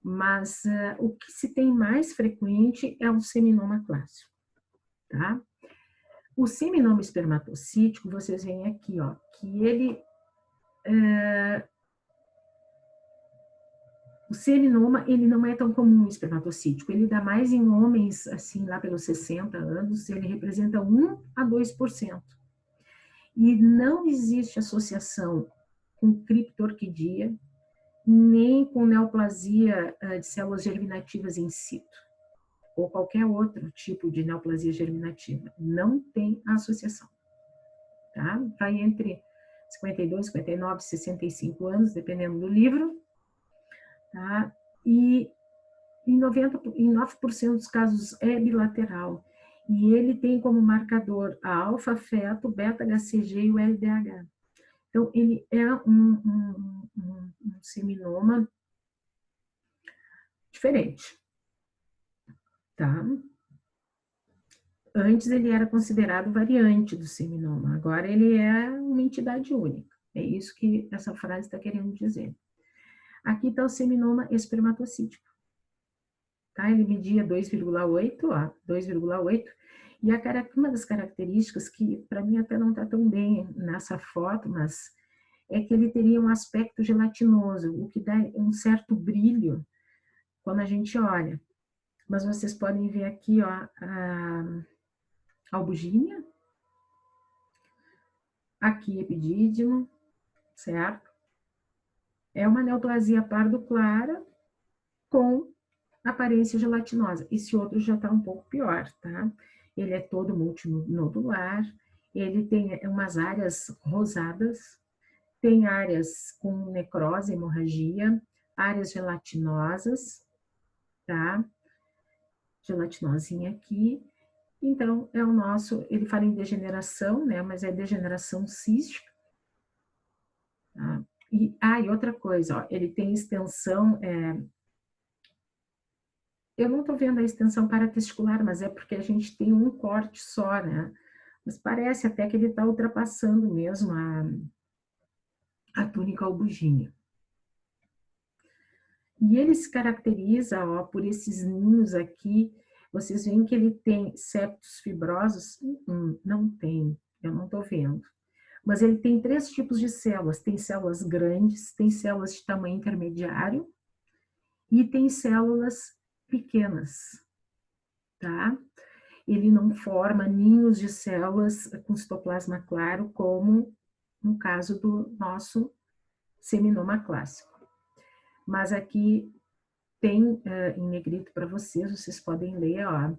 mas o que se tem mais frequente é o seminoma clássico, tá? O seminoma espermatocítico, vocês veem aqui, ó, que ele... o seminoma, ele não é tão comum espermatocítico, ele dá mais em homens, assim, lá pelos 60 anos, ele representa 1 a 2%. E não existe associação com criptorquidia, nem com neoplasia de células germinativas in situ, ou qualquer outro tipo de neoplasia germinativa. Não tem associação, tá? Vai entre 52, 59, 65 anos, dependendo do livro, tá? E em 9% dos casos é bilateral. E ele tem como marcador a alfa-feto, beta-HCG e o LDH. Então, ele é um seminoma diferente, tá? Antes ele era considerado variante do seminoma, agora ele é uma entidade única. É isso que essa frase está querendo dizer. Aqui está o seminoma espermatocítico. Tá? Ele media 2,8, ó, 2,8. E uma das características que para mim até não está tão bem nessa foto, mas é que ele teria um aspecto gelatinoso, o que dá um certo brilho quando a gente olha. Mas vocês podem ver aqui, ó, a albugínia, aqui epidídimo, certo? É uma neoplasia pardo-clara com aparência gelatinosa. Esse outro já está um pouco pior, tá? Ele é todo multinodular, ele tem umas áreas rosadas, tem áreas com necrose, hemorragia, áreas gelatinosas, tá? gelatinosinha aqui. Então, é o nosso, ele fala em degeneração, né, mas é degeneração cística. Tá? E outra coisa, ó, ele tem extensão, eu não estou vendo a extensão paratesticular, mas é porque a gente tem um corte só, né? Mas parece até que ele está ultrapassando mesmo a túnica albugínea. E ele se caracteriza, ó, por esses ninhos aqui. Vocês veem que ele tem septos fibrosos? Não tem, eu não estou vendo. Mas ele tem 3 tipos de células. Tem células grandes, tem células de tamanho intermediário e tem células pequenas, tá? Ele não forma ninhos de células com citoplasma claro, como no caso do nosso seminoma clássico. Mas aqui tem em negrito para vocês podem ler, ó.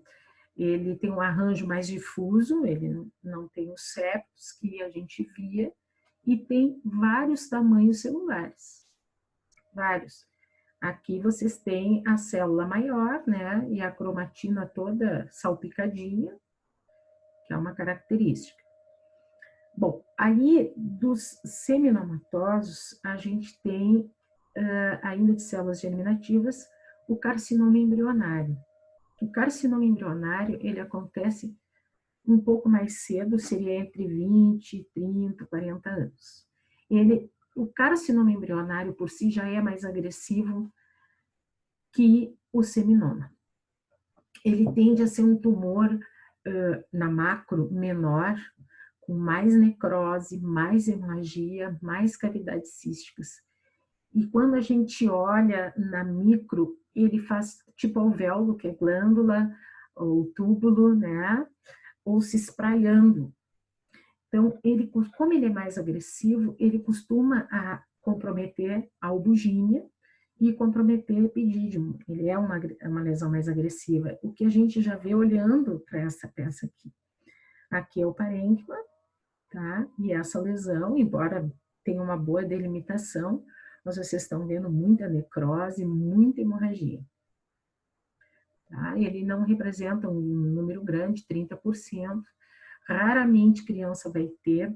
Ele tem um arranjo mais difuso, ele não tem os septos que a gente via, e tem vários tamanhos celulares, vários. Aqui vocês têm a célula maior, né, e a cromatina toda salpicadinha, que é uma característica. Bom, aí dos seminomatosos, a gente tem, ainda de células germinativas, o carcinoma embrionário. O carcinoma embrionário, ele acontece um pouco mais cedo, seria entre 20, 30, 40 anos. O carcinoma embrionário por si já é mais agressivo que o seminoma. Ele tende a ser um tumor na macro menor, com mais necrose, mais hemorragia, mais cavidades císticas. E quando a gente olha na micro, ele faz tipo alvéolo, que é glândula, ou túbulo, né? Ou se espraiando. Então, como ele é mais agressivo, ele costuma comprometer a albugínea e comprometer o epidídimo. Ele é uma lesão mais agressiva. O que a gente já vê olhando para essa peça aqui. Aqui é o parênquima, tá? E essa lesão, embora tenha uma boa delimitação, mas vocês estão vendo muita necrose, muita hemorragia. Tá? Ele não representa um número grande, 30%. Raramente criança vai ter.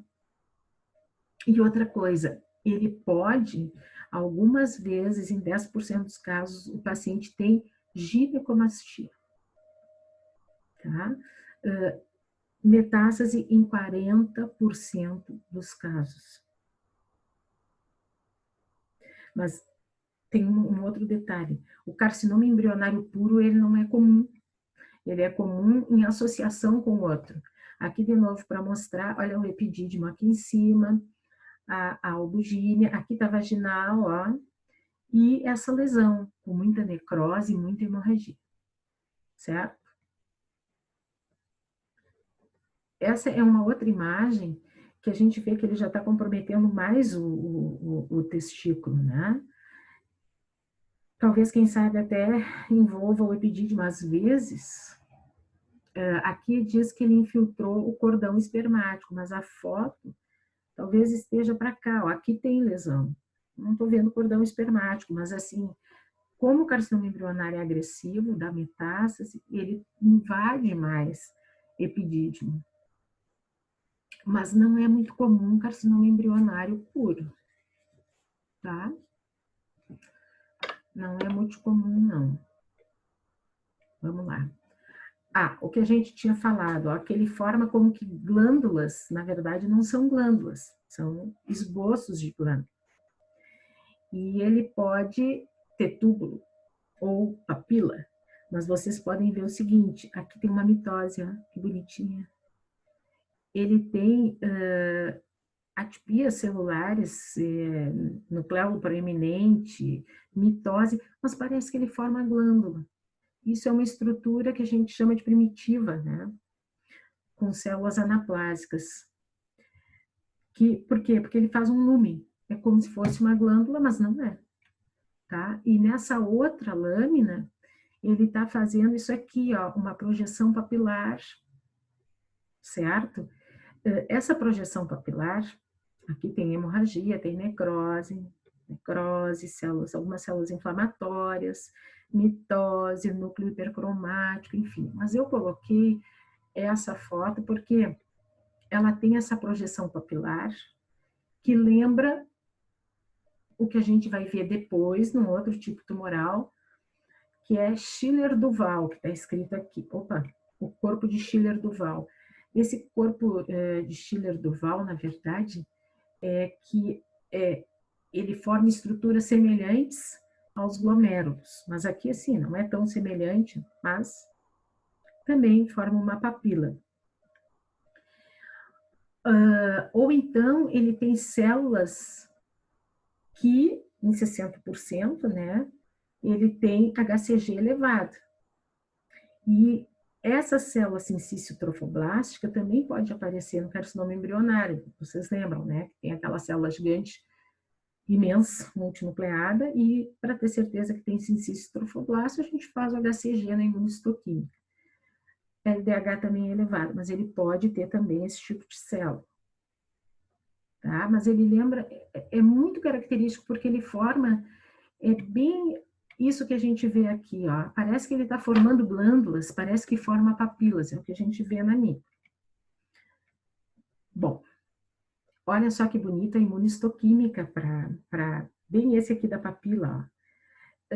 E outra coisa, ele pode, algumas vezes, em 10% dos casos, o paciente tem ginecomastia. Tá? Metástase em 40% dos casos. Mas tem um outro detalhe. O carcinoma embrionário puro, ele não é comum. Ele é comum em associação com outro. Aqui, de novo, para mostrar, olha o epidídimo aqui em cima, a albugínea, aqui está vaginal, ó, e essa lesão, com muita necrose e muita hemorragia, certo? Essa é uma outra imagem que a gente vê que ele já está comprometendo mais o testículo, né? Talvez, quem sabe, até envolva o epidídimo às vezes. Aqui diz que ele infiltrou o cordão espermático, mas a foto talvez esteja para cá, ó, aqui tem lesão. Não estou vendo cordão espermático, mas assim, como o carcinoma embrionário é agressivo, dá metástase, ele invade mais epidídimo. Mas não é muito comum carcinoma embrionário puro, tá? Não é muito comum, não. Vamos lá. O que a gente tinha falado, ó, que ele forma como que glândulas, na verdade não são glândulas, são esboços de glândula. E ele pode ter túbulo ou papila, mas vocês podem ver o seguinte, aqui tem uma mitose, ó, que bonitinha. Ele tem atipias celulares, nucleolo proeminente, mitose, mas parece que ele forma glândula. Isso é uma estrutura que a gente chama de primitiva, né? Com células anaplásicas. Por quê? Porque ele faz um lumen. É como se fosse uma glândula, mas não é. Tá? E nessa outra lâmina, ele está fazendo isso aqui, ó, uma projeção papilar, certo? Essa projeção papilar, aqui tem hemorragia, tem necrose, células, algumas células inflamatórias, mitose, núcleo hipercromático, enfim. Mas eu coloquei essa foto porque ela tem essa projeção papilar que lembra o que a gente vai ver depois, num outro tipo tumoral, que é Schiller-Duval, que está escrito aqui. Opa, o corpo de Schiller-Duval. Esse corpo de Schiller-Duval, na verdade, ele forma estruturas semelhantes aos glomérulos, mas aqui assim, não é tão semelhante, mas também forma uma papila. Ou então ele tem células que, em 60%, né, ele tem HCG elevado. E essa célula sincício trofoblástica também pode aparecer no carcinoma embrionário. Vocês lembram, né? Tem aquela célula gigante, imensa, multinucleada, e para ter certeza que tem sincício trofoblástico, a gente faz o HCG na imunistoquímica. LDH também é elevado, mas ele pode ter também esse tipo de célula. Tá? Mas ele lembra, é muito característico porque ele forma bem isso que a gente vê aqui, ó. Parece que ele está formando glândulas, parece que forma papilas, é o que a gente vê na micro. Bom, olha só que bonita a imunistoquímica para bem esse aqui da papila, ó.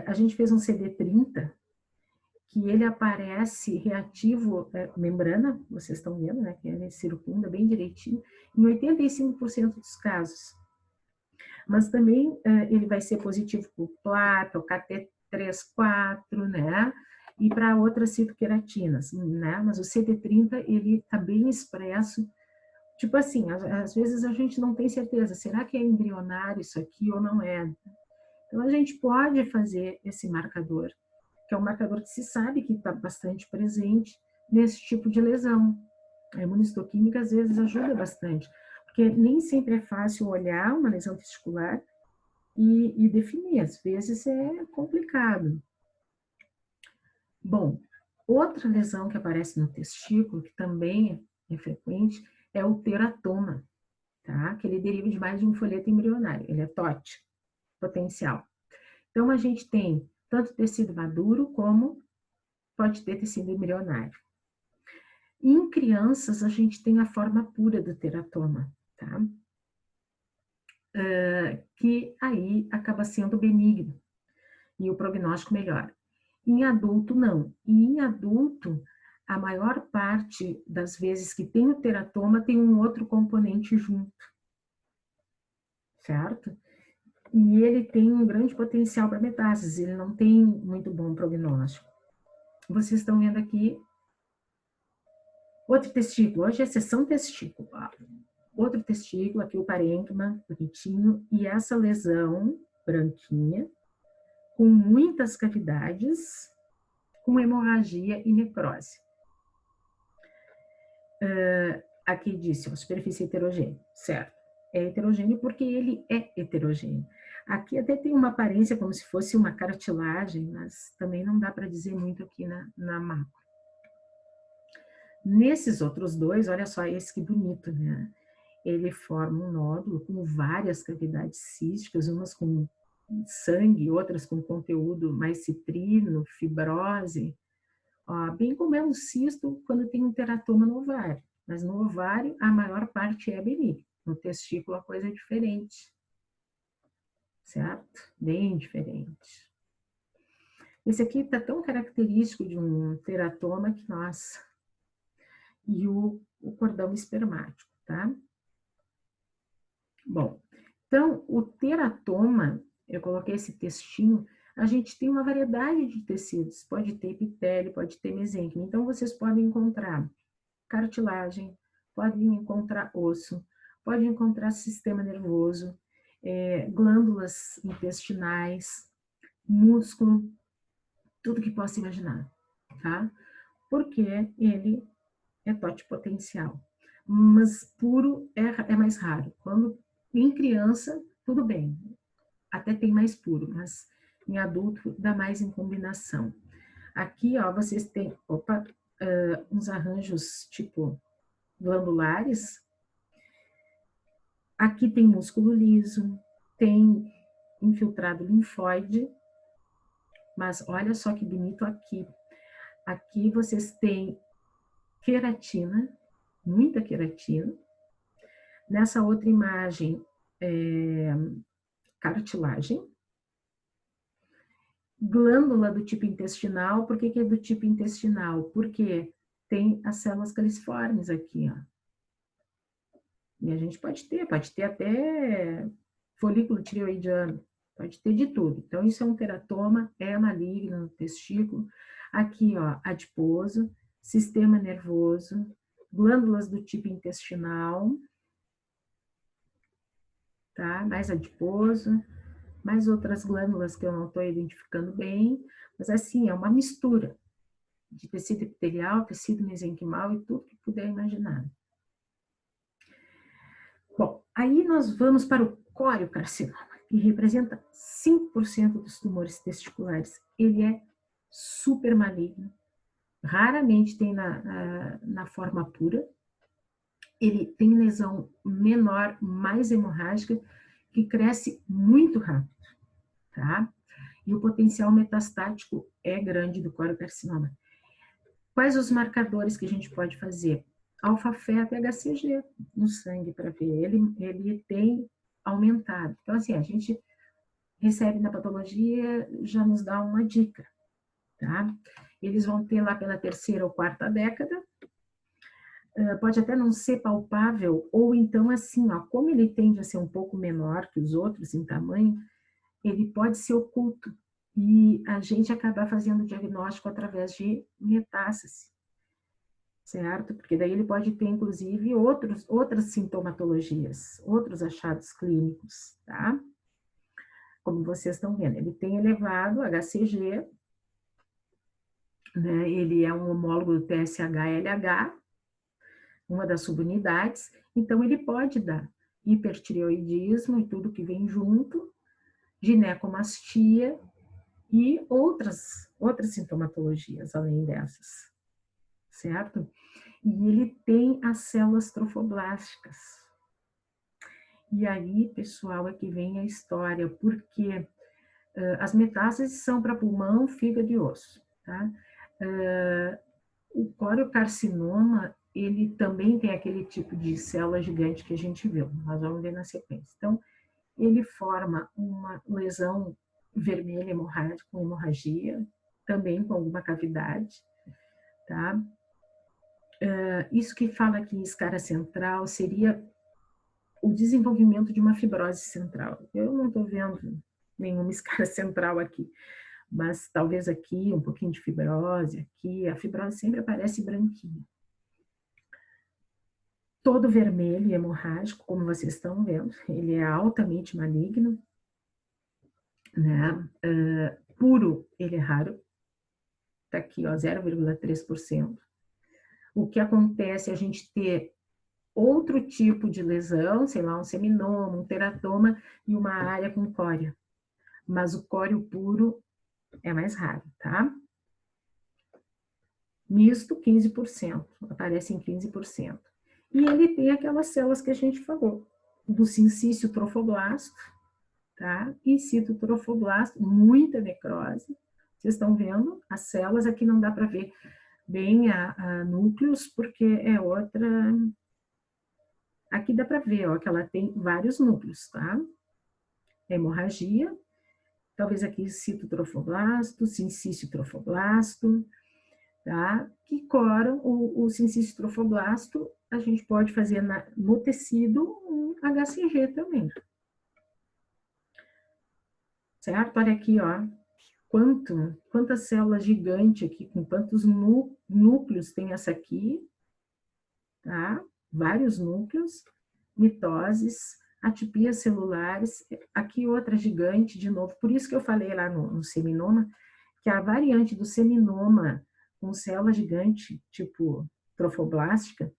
A gente fez um CD30, que ele aparece reativo, membrana, vocês estão vendo, né, que ele circunda bem direitinho, em 85% dos casos. Mas também ele vai ser positivo para o PLATA, o KT3-4, né, e para outras citoqueratinas, né, mas o CD30, ele está bem expresso, tipo assim, às vezes a gente não tem certeza, será que é embrionário isso aqui ou não é? Então, a gente pode fazer esse marcador, que é um marcador que se sabe que está bastante presente nesse tipo de lesão. A imunistoquímica, às vezes, ajuda bastante, porque nem sempre é fácil olhar uma lesão testicular e definir, às vezes é complicado. Bom, outra lesão que aparece no testículo, que também é frequente, é o teratoma, tá? Que ele deriva de mais de um folheto embrionário, ele é TOT, potencial. Então, a gente tem tanto tecido maduro como pode ter tecido embrionário. Em crianças, a gente tem a forma pura do teratoma, tá? Que aí acaba sendo benigno e o prognóstico melhora. Em adulto, não. E em adulto, a maior parte das vezes que tem o teratoma tem um outro componente junto, certo? E ele tem um grande potencial para metástases, ele não tem muito bom prognóstico. Vocês estão vendo aqui outro testículo, hoje é sessão testículo. Outro testículo, aqui o parênquima, bonitinho, e essa lesão branquinha, com muitas cavidades, com hemorragia e necrose. Aqui disse, ó, superfície heterogênea, certo? É heterogêneo porque ele é heterogêneo. Aqui até tem uma aparência como se fosse uma cartilagem, mas também não dá para dizer muito aqui na macro. Nesses outros dois, olha só esse que bonito, né? Ele forma um nódulo com várias cavidades císticas, umas com sangue, outras com conteúdo mais citrino, fibrose, ó, bem como é um cisto quando tem um teratoma no ovário. Mas no ovário, a maior parte é benigna. No testículo, a coisa é diferente. Certo? Bem diferente. Esse aqui está tão característico de um teratoma que, nossa... E o cordão espermático, tá? Bom, então, o teratoma, eu coloquei esse textinho, a gente tem uma variedade de tecidos, pode ter epitélio, pode ter mesênquima, então vocês podem encontrar cartilagem, podem encontrar osso, podem encontrar sistema nervoso, glândulas intestinais, músculo, tudo que possa imaginar, tá? Porque ele é TOT potencial, mas puro é mais raro. Quando em criança, tudo bem, até tem mais puro, mas em adulto dá mais em combinação. Aqui, ó, vocês têm, uns arranjos tipo glandulares. Aqui tem músculo liso, tem infiltrado linfóide, Mas olha só que bonito aqui. Aqui vocês têm queratina, muita queratina. Nessa outra imagem, cartilagem. Glândula do tipo intestinal. Por que é do tipo intestinal? Porque tem as células califormes aqui, ó. E a gente pode ter até folículo tireoidiano, pode ter de tudo. Então, isso é um teratoma, é maligno no testículo. Aqui, ó, adiposo, sistema nervoso, glândulas do tipo intestinal, tá? Mais adiposo, mais outras glândulas que eu não estou identificando bem, mas assim, é uma mistura de tecido epitelial, tecido mesenquimal e tudo que puder imaginar. Bom, aí nós vamos para o coriocarcinoma, que representa 5% dos tumores testiculares. Ele é super maligno, raramente tem na forma pura. Ele tem lesão menor, mais hemorrágica, que cresce muito rápido, tá? E o potencial metastático é grande do coriocarcinoma. Quais os marcadores que a gente pode fazer? Alfa-Feto e HCG no sangue para ver. Ele tem aumentado. Então, assim, a gente recebe na patologia, já nos dá uma dica, tá? Eles vão ter lá pela 3ª ou 4ª década. Pode até não ser palpável, ou então assim, ó, como ele tende a ser um pouco menor que os outros em tamanho, ele pode ser oculto e a gente acabar fazendo o diagnóstico através de metástase, certo? Porque daí ele pode ter, inclusive, outras sintomatologias, outros achados clínicos, tá? Como vocês estão vendo, ele tem elevado HCG, né? Ele é um homólogo do TSH-LH, uma das subunidades, então ele pode dar hipertireoidismo e tudo que vem junto, ginecomastia e outras sintomatologias além dessas, certo? E ele tem as células trofoblásticas. E aí, pessoal, é que vem a história, porque as metástases são para pulmão, fígado e osso, tá? O coriocarcinoma, ele também tem aquele tipo de célula gigante que a gente viu, nós vamos ver na sequência. Então, ele forma uma lesão vermelha hemorrágica, com hemorragia, também com alguma cavidade, tá? Isso que fala aqui em escara central seria o desenvolvimento de uma fibrose central. Eu não estou vendo nenhuma escara central aqui, mas talvez aqui um pouquinho de fibrose, aqui a fibrose sempre aparece branquinha. Todo vermelho e hemorrágico, como vocês estão vendo, ele é altamente maligno, né? Puro, ele é raro, tá aqui, ó, 0,3%. O que acontece é a gente ter outro tipo de lesão, sei lá, um seminoma, um teratoma e uma área com cória. Mas o córeo puro é mais raro, tá? Misto, 15%, aparece em 15%. E ele tem aquelas células que a gente falou, do sincício trofoblasto, tá? E citotrofoblasto, muita necrose. Vocês estão vendo? As células aqui não dá para ver bem a núcleos, porque é outra. Aqui dá para ver, ó, que ela tem vários núcleos, tá? Hemorragia, talvez aqui citotrofoblasto, sincício trofoblasto, tá? Que coram o sincício trofoblasto, a gente pode fazer no tecido um HCG também. Certo? Olha aqui, ó. Quantas células gigantes aqui, com quantos núcleos tem essa aqui, tá? Vários núcleos, mitoses, atipias celulares, aqui outra gigante de novo, por isso que eu falei lá no seminoma, que a variante do seminoma com célula gigante, tipo trofoblástica,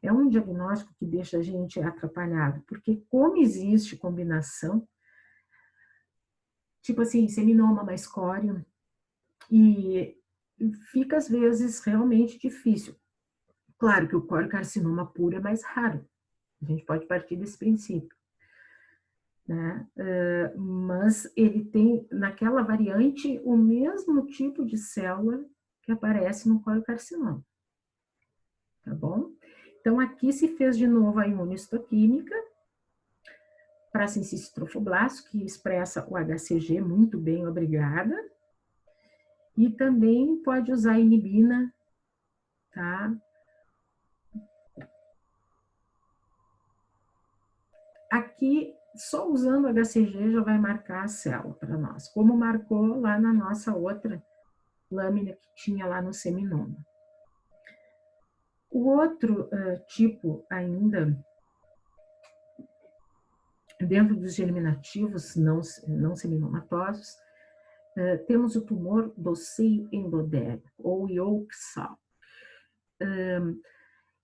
é um diagnóstico que deixa a gente atrapalhado, porque como existe combinação, tipo assim, seminoma mais córeo, e fica às vezes realmente difícil. Claro que o coriocarcinoma puro é mais raro, a gente pode partir desse princípio. né? Mas ele tem, naquela variante, o mesmo tipo de célula que aparece no colocarcinoma, tá bom? Então, aqui se fez de novo a imunohistoquímica para sincistrofoblasto, que expressa o HCG muito bem, obrigada. E também pode usar inibina, tá? Aqui, só usando o HCG já vai marcar a célula para nós, como marcou lá na nossa outra lâmina que tinha lá no seminoma. O outro tipo ainda, dentro dos germinativos não seminomatosos, temos o tumor do seio endodérmico, ou yolk sac.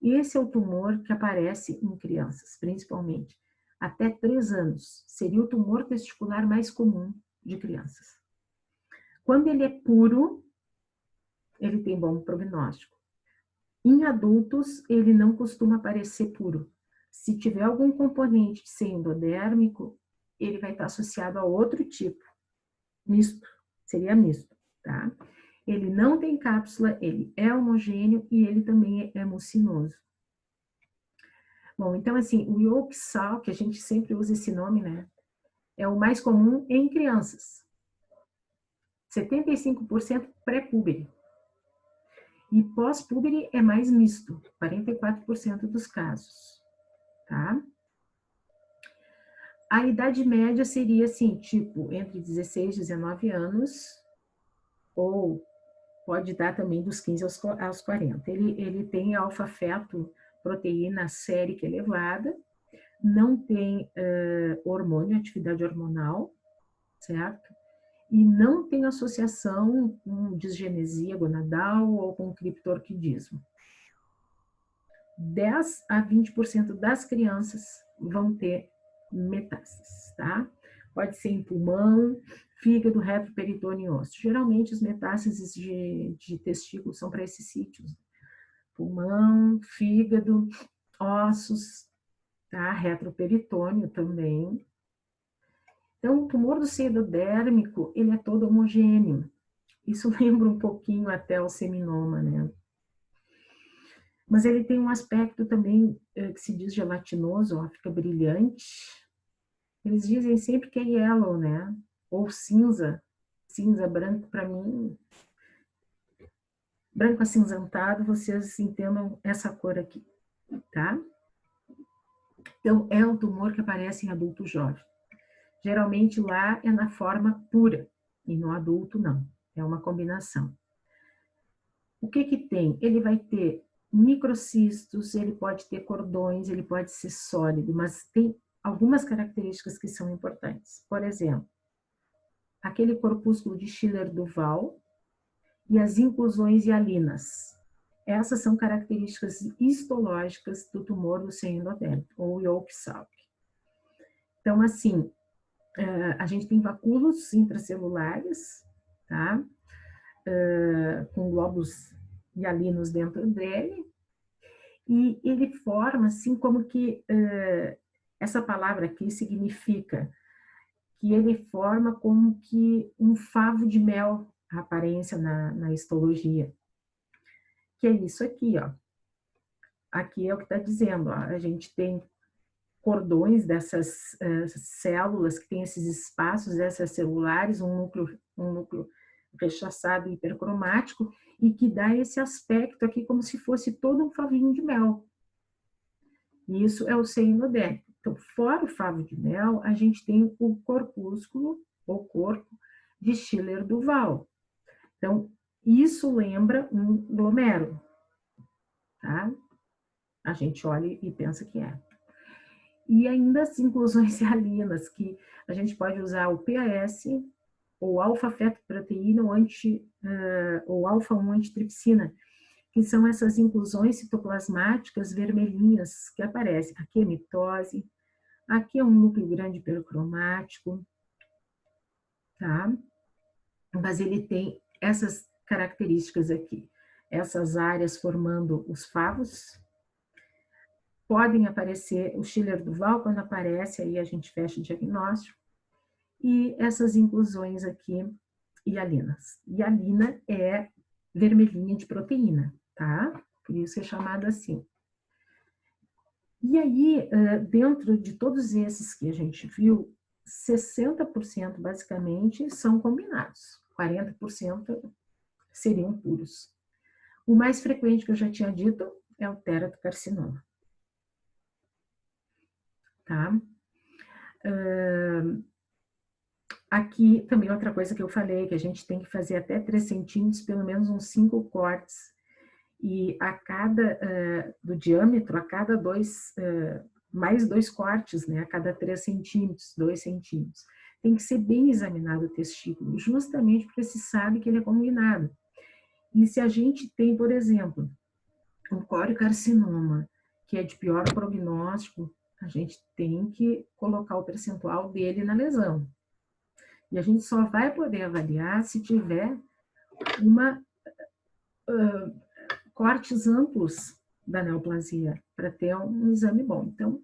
Esse é o tumor que aparece em crianças, principalmente. Até 3 anos, seria o tumor testicular mais comum de crianças. Quando ele é puro, ele tem bom prognóstico. Em adultos, ele não costuma aparecer puro. Se tiver algum componente de seio endodérmico, ele vai estar associado a outro tipo, misto, seria misto, tá? Ele não tem cápsula, ele é homogêneo e ele também é mucinoso. Bom, então assim, o yolk sac, que a gente sempre usa esse nome, né? É o mais comum em crianças. 75% pré-púbere. E pós-púbere é mais misto, 44% dos casos, tá? A idade média seria assim, tipo, entre 16 e 19 anos, ou pode dar também dos 15 aos 40. Ele tem alfa-feto proteína sérica elevada, não tem hormônio, atividade hormonal, certo? E não tem associação com disgenesia gonadal ou com criptorquidismo. 10 a 20% das crianças vão ter metástases, tá? Pode ser em pulmão, fígado, reto, peritônio e osso. Geralmente, as metástases de testículo são para esses sítios. Pulmão, fígado, ossos, tá? Retroperitônio também. Então, o tumor do seio endodérmico, ele é todo homogêneo. Isso lembra um pouquinho até o seminoma, né? Mas ele tem um aspecto também que se diz gelatinoso, ó, fica brilhante. Eles dizem sempre que é yellow, né? Ou cinza. Cinza, branco, para mim, branco acinzentado, vocês entendam essa cor aqui, tá? Então, é um tumor que aparece em adulto jovem. Geralmente lá é na forma pura, e no adulto não. É uma combinação. O que que tem? Ele vai ter microcistos, ele pode ter cordões, ele pode ser sólido, mas tem algumas características que são importantes. Por exemplo, aquele corpúsculo de Schiller-Duval e as inclusões hialinas. Essas são características histológicas do tumor do seio endodérmico, ou yolk sac. Então, assim, a gente tem vacúolos intracelulares, tá? Com glóbulos hialinos dentro dele, e ele forma, assim, como que essa palavra aqui significa que ele forma como que um favo de mel, a aparência na histologia. Que é isso aqui, ó. Aqui é o que está dizendo, ó. A gente tem cordões dessas células que tem esses espaços extracelulares, um núcleo rechaçado hipercromático, e que dá esse aspecto aqui como se fosse todo um favinho de mel. E isso é o seio endodérmico. Então, fora o favo de mel, a gente tem o corpúsculo, ou corpo, de Schiller-Duval. Então, isso lembra um glomero, tá? A gente olha e pensa que é. E ainda as inclusões hialinas, que a gente pode usar o PAS, ou alfa-fetoproteína, ou alfa-1 antitripsina, que são essas inclusões citoplasmáticas vermelhinhas que aparecem. Aqui é mitose, aqui é um núcleo grande hipercromático, tá? Mas ele tem essas características aqui. Essas áreas formando os favos, podem aparecer o Schiller-Duval, quando aparece, aí a gente fecha o diagnóstico, e essas inclusões aqui, hialinas. Hialina é vermelhinha de proteína, tá? Por isso é chamada assim. E aí, dentro de todos esses que a gente viu, 60% basicamente são combinados, 40% seriam puros. O mais frequente que eu já tinha dito é o teratocarcinoma. Tá? Aqui também outra coisa que eu falei, que a gente tem que fazer até 3 centímetros, pelo menos uns 5 cortes. E a cada, do diâmetro, a cada mais 2 cortes, né? A cada 3 centímetros, 2 centímetros. Tem que ser bem examinado o testículo, justamente porque se sabe que ele é combinado. E se a gente tem, por exemplo, um coriocarcinoma, que é de pior prognóstico, a gente tem que colocar o percentual dele na lesão. E a gente só vai poder avaliar se tiver cortes amplos da neoplasia, para ter um exame bom. Então,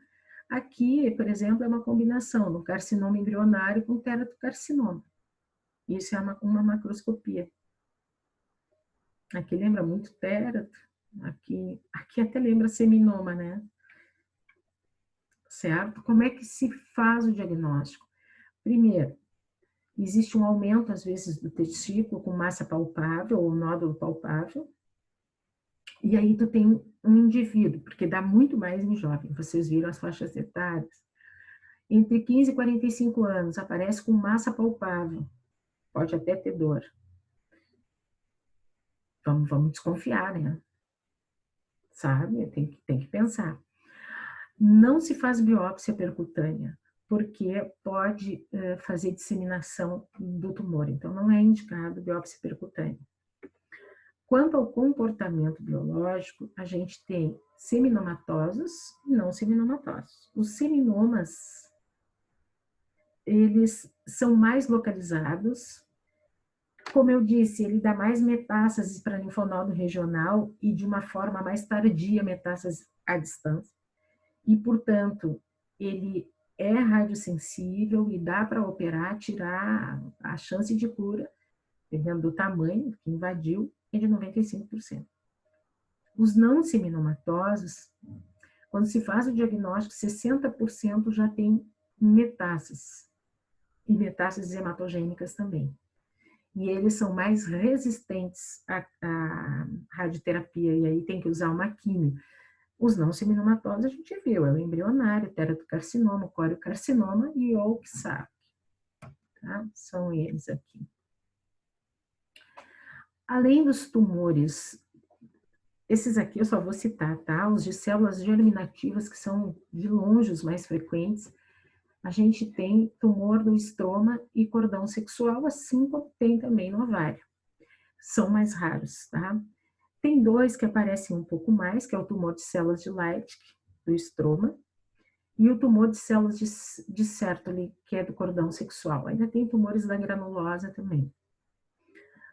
aqui, por exemplo, é uma combinação do carcinoma embrionário com teratocarcinoma. Isso é uma macroscopia. Aqui lembra muito terato, aqui até lembra seminoma, né? Certo? Como é que se faz o diagnóstico? Primeiro, existe um aumento, às vezes, do testículo com massa palpável ou nódulo palpável. E aí tu tem um indivíduo, porque dá muito mais em jovem. Vocês viram as faixas etárias. Entre 15 e 45 anos, aparece com massa palpável. Pode até ter dor. Vamos desconfiar, né? Sabe? Tem que pensar. Não se faz biópsia percutânea, porque pode fazer disseminação do tumor. Então, não é indicado biópsia percutânea. Quanto ao comportamento biológico, a gente tem seminomatosos e não seminomatosos. Os seminomas, eles são mais localizados. Como eu disse, ele dá mais metástases para linfonodo regional e de uma forma mais tardia metástases à distância. E, portanto, ele é radiosensível e dá para operar, tirar a chance de cura, dependendo do tamanho que invadiu, é de 95%. Os não seminomatosos, quando se faz o diagnóstico, 60% já tem metástases, e metástases hematogênicas também. E eles são mais resistentes à radioterapia, e aí tem que usar uma quimio. Os não seminomatosos a gente viu, é o embrionário, teratocarcinoma, coriocarcinoma e o XAP. Tá? São eles aqui. Além dos tumores, esses aqui eu só vou citar, tá? Os de células germinativas, que são de longe os mais frequentes, a gente tem tumor do estroma e cordão sexual, assim como tem também no ovário. São mais raros, tá? Tem 2 que aparecem um pouco mais, que é o tumor de células de Leydig, do estroma, e o tumor de células de Sertoli, que é do cordão sexual. Ainda tem tumores da granulosa também.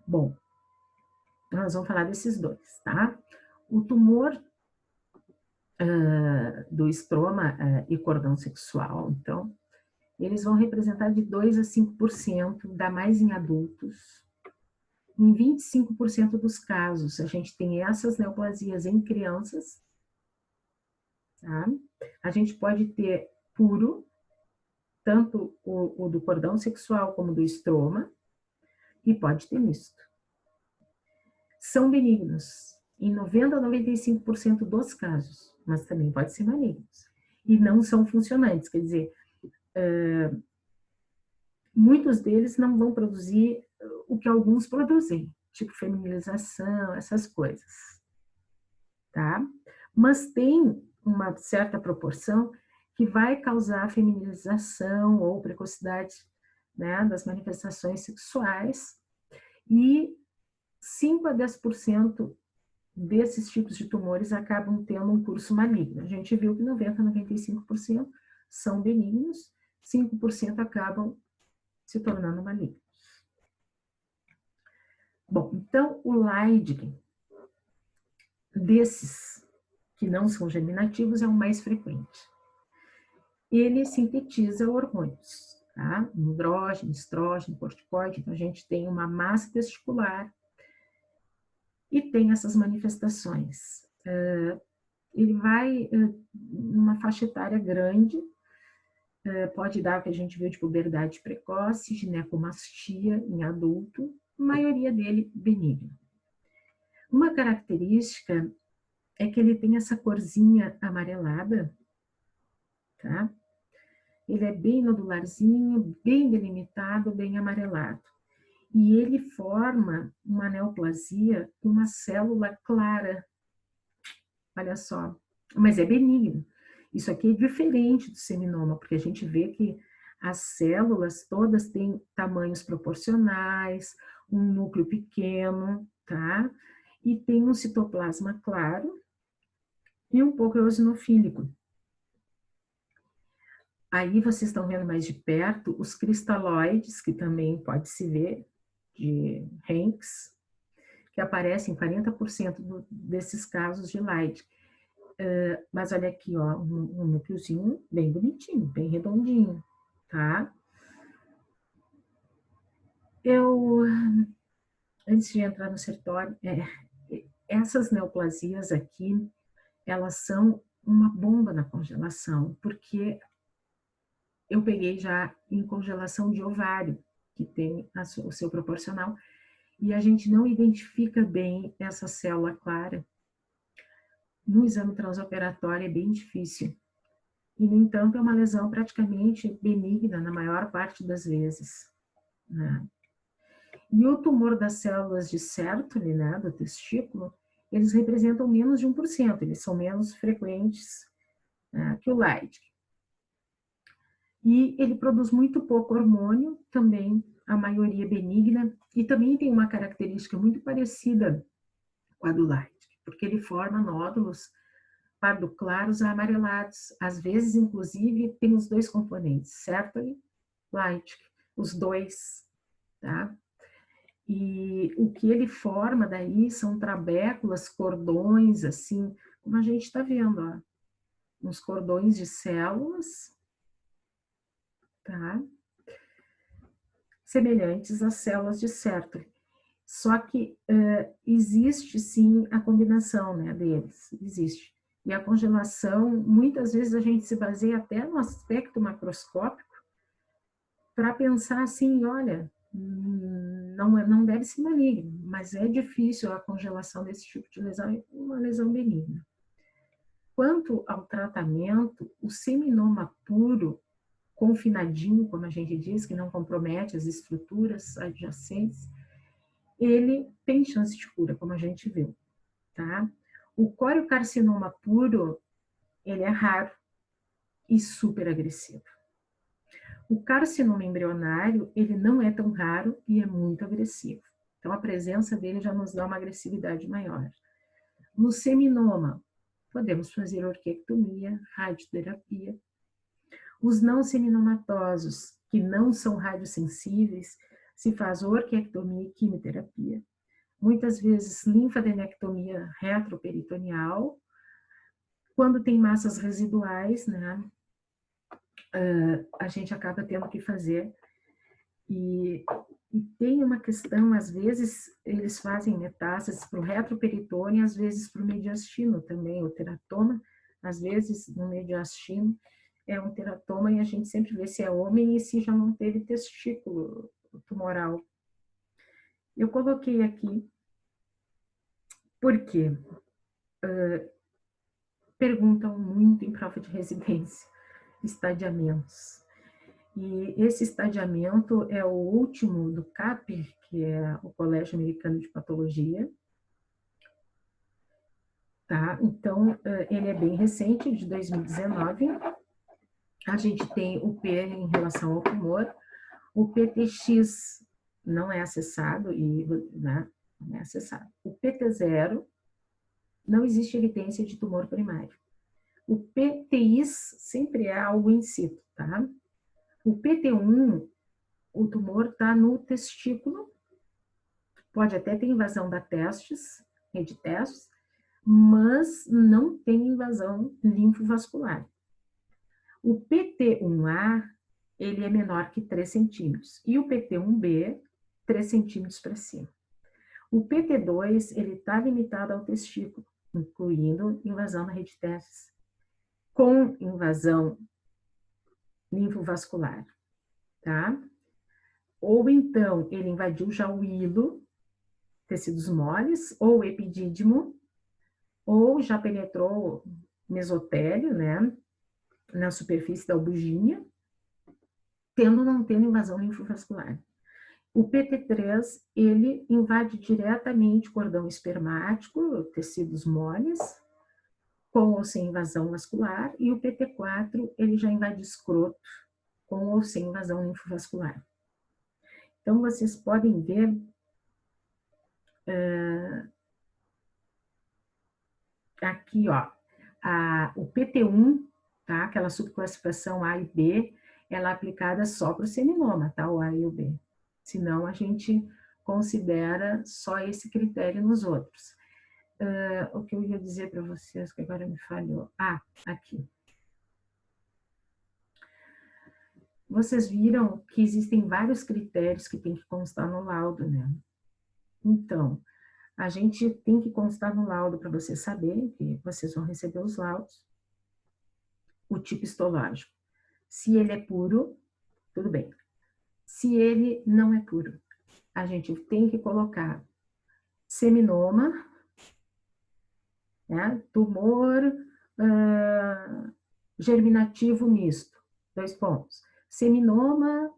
Bom, nós vamos falar desses 2, tá? O tumor do estroma e cordão sexual, então, eles vão representar de 2 a 5%, dá mais em adultos. Em 25% dos casos, a gente tem essas neoplasias em crianças, tá? A gente pode ter puro, tanto o do cordão sexual como do estroma, e pode ter misto. São benignos em 90 a 95% dos casos, mas também pode ser malignos. E não são funcionantes, quer dizer, muitos deles não vão produzir o que alguns produzem, tipo feminilização, essas coisas, tá? Mas tem uma certa proporção que vai causar feminilização ou precocidade, né, das manifestações sexuais, e 5 a 10% desses tipos de tumores acabam tendo um curso maligno. A gente viu que 90 a 95% são benignos, 5% acabam se tornando malignos. Bom, então o Leydig, desses que não são germinativos, é o mais frequente. Ele sintetiza hormônios, tá? Andrógeno, estrógeno, corticoide. Então, a gente tem uma massa testicular e tem essas manifestações. Ele vai numa faixa etária grande, pode dar o que a gente viu de puberdade precoce, ginecomastia em adulto, a maioria dele benigno. Uma característica é que ele tem essa corzinha amarelada, tá? Ele é bem nodularzinho, bem delimitado, bem amarelado. E ele forma uma neoplasia com uma célula clara. Olha só, mas é benigno. Isso aqui é diferente do seminoma, porque a gente vê que as células todas têm tamanhos proporcionais, um núcleo pequeno, tá? E tem um citoplasma claro e um pouco eosinofílico. Aí vocês estão vendo mais de perto os cristalóides, que também pode se ver, de Hanks, que aparecem em 40% desses casos de Leiden. Mas olha aqui, ó, um núcleozinho bem bonitinho, bem redondinho, tá? Antes de entrar no sertório, essas neoplasias aqui, elas são uma bomba na congelação, porque eu peguei já em congelação de ovário, que tem o seu proporcional, e a gente não identifica bem essa célula clara. No exame transoperatório é bem difícil. E, no entanto, é uma lesão praticamente benigna na maior parte das vezes, né? E o tumor das células de Sertoli, né, do testículo, eles representam menos de 1%, eles são menos frequentes, né, que o Leiden. E ele produz muito pouco hormônio, também a maioria benigna, e também tem uma característica muito parecida com a do Leiden, porque ele forma nódulos pardo claros a amarelados. Às vezes, inclusive, tem os dois componentes, Sertoli, Leiden, os dois, tá? E o que ele forma daí são trabéculas, cordões, assim, como a gente está vendo, ó, uns cordões de células, tá? Semelhantes às células de Sertoli. Só que existe sim a combinação, né, deles, existe. E a congelação, muitas vezes a gente se baseia até no aspecto macroscópico para pensar assim, olha, não deve ser maligno, mas é difícil a congelação desse tipo de lesão, é uma lesão benigna. Quanto ao tratamento, o seminoma puro, confinadinho, como a gente diz, que não compromete as estruturas adjacentes, ele tem chance de cura, como a gente viu, tá? O coriocarcinoma puro, ele é raro e super agressivo. O carcinoma embrionário, ele não é tão raro e é muito agressivo. Então, a presença dele já nos dá uma agressividade maior. No seminoma, podemos fazer orquiectomia, radioterapia. Os não seminomatosos, que não são radiosensíveis, se faz orquiectomia e quimioterapia. Muitas vezes, linfadenectomia retroperitoneal. Quando tem massas residuais, né, a gente acaba tendo que fazer. E tem uma questão, às vezes, eles fazem metástases para o retroperitônio, às vezes para o mediastino também, o teratoma, às vezes no mediastino é um teratoma e a gente sempre vê se é homem e se já não teve testículo tumoral. Eu coloquei aqui, porque perguntam muito em prova de residência, estadiamentos. E esse estadiamento é o último do CAP, que é o Colégio Americano de Patologia. Tá? Então, ele é bem recente, de 2019. A gente tem o P em relação ao tumor. O PTX não é acessado, né, não é acessado. O PT0, não existe evidência de tumor primário. O PTIS sempre é algo in situ, tá? O PT1, o tumor está no testículo, pode até ter invasão da testes, rede testes, mas não tem invasão linfovascular. O PT1A, ele é menor que 3 centímetros, e o PT1B, 3 centímetros para cima. O PT2, ele está limitado ao testículo, incluindo invasão na rede testes, com invasão linfovascular, tá? Ou então, ele invadiu já o hilo, tecidos moles, ou epidídimo, ou já penetrou mesotélio, né, na superfície da albugínea, tendo ou não tendo invasão linfovascular. O PT3, ele invade diretamente o cordão espermático, tecidos moles, com ou sem invasão vascular, e o PT4, ele já invade escroto, com ou sem invasão linfovascular. Então, vocês podem ver aqui, ó, o PT1, tá? Aquela subclassificação A e B, ela é aplicada só para o seminoma, tá? O A e o B. Senão, a gente considera só esse critério nos outros. O que eu ia dizer para vocês, que agora me falhou. Aqui. Vocês viram que existem vários critérios que tem que constar no laudo, né? Então, a gente tem que constar no laudo para vocês saberem que vocês vão receber os laudos. O tipo histológico. Se ele é puro, tudo bem. Se ele não é puro, a gente tem que colocar seminoma, né? Tumor germinativo misto, 2 pontos. Seminoma,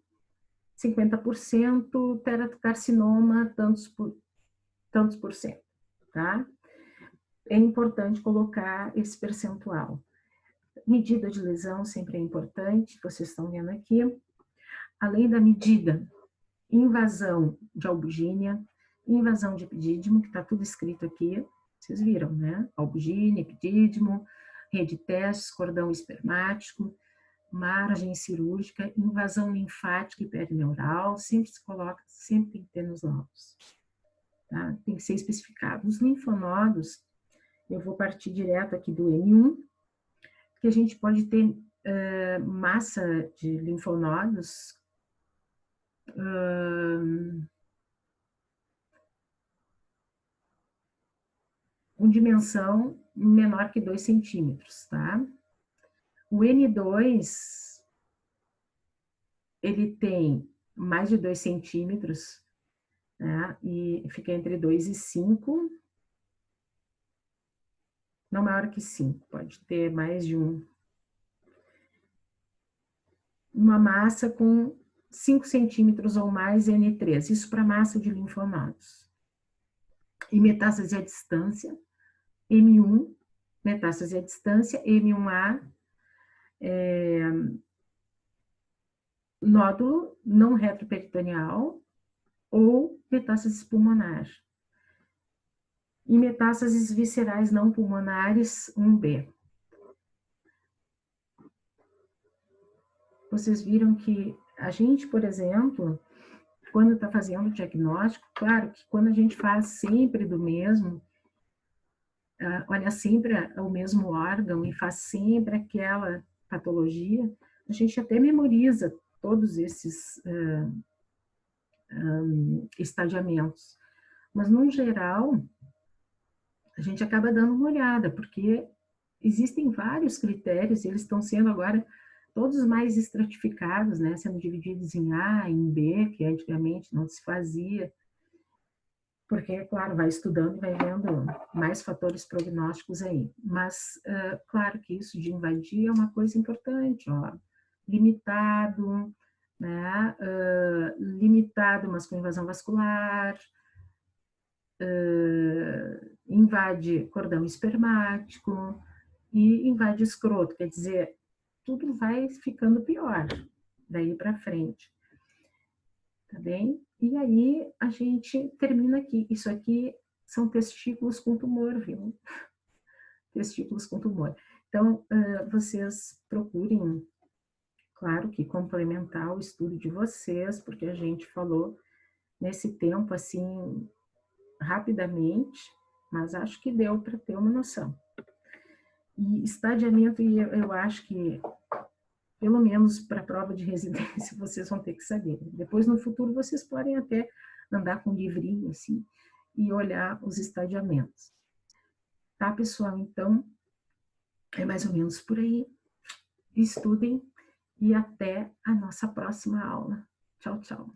50%, teratocarcinoma, tantos por cento, tá? É importante colocar esse percentual. Medida de lesão sempre é importante, vocês estão vendo aqui. Além da medida, invasão de albugínea, invasão de epidídimo, que está tudo escrito aqui, vocês viram, né? Albugínea, epidídimo, rede testes, cordão espermático, margem cirúrgica, invasão linfática e perineural, sempre se coloca, sempre tem que ter nos laudos. Tá? Tem que ser especificado. Os linfonodos, eu vou partir direto aqui do N1, que a gente pode ter massa de linfonodos com dimensão menor que 2 centímetros, tá? O N2, ele tem mais de 2 centímetros, né? E fica entre 2 e 5, não maior que 5, pode ter mais de uma massa com 5 centímetros ou mais N3, isso para massa de linfonodos. E metástase à distância, M1, metástase à distância, M1A, nódulo não retroperitoneal ou metástase pulmonar. E metástases viscerais não pulmonares, 1B. Vocês viram que a gente, por exemplo, quando está fazendo o diagnóstico, claro que quando a gente faz sempre do mesmo, olha sempre o mesmo órgão e faz sempre aquela patologia, a gente até memoriza todos esses estadiamentos. Mas, no geral, a gente acaba dando uma olhada, porque existem vários critérios, e eles estão sendo agora todos mais estratificados, né, sendo divididos em A, em B, que antigamente não se fazia, porque, claro, vai estudando e vai vendo mais fatores prognósticos aí. Mas, claro que isso de invadir é uma coisa importante, ó, limitado, né, limitado, mas com invasão vascular, invade cordão espermático e invade escroto, quer dizer, tudo vai ficando pior daí para frente, tá bem? E aí a gente termina aqui. Isso aqui são testículos com tumor, viu? Testículos com tumor. Então, vocês procurem, claro que complementar o estudo de vocês, porque a gente falou nesse tempo, assim, rapidamente, mas acho que deu para ter uma noção. E estadiamento, eu acho que, pelo menos para a prova de residência, vocês vão ter que saber. Depois, no futuro, vocês podem até andar com um livrinho, assim, e olhar os estadiamentos. Tá, pessoal? Então, é mais ou menos por aí. Estudem e até a nossa próxima aula. Tchau, tchau.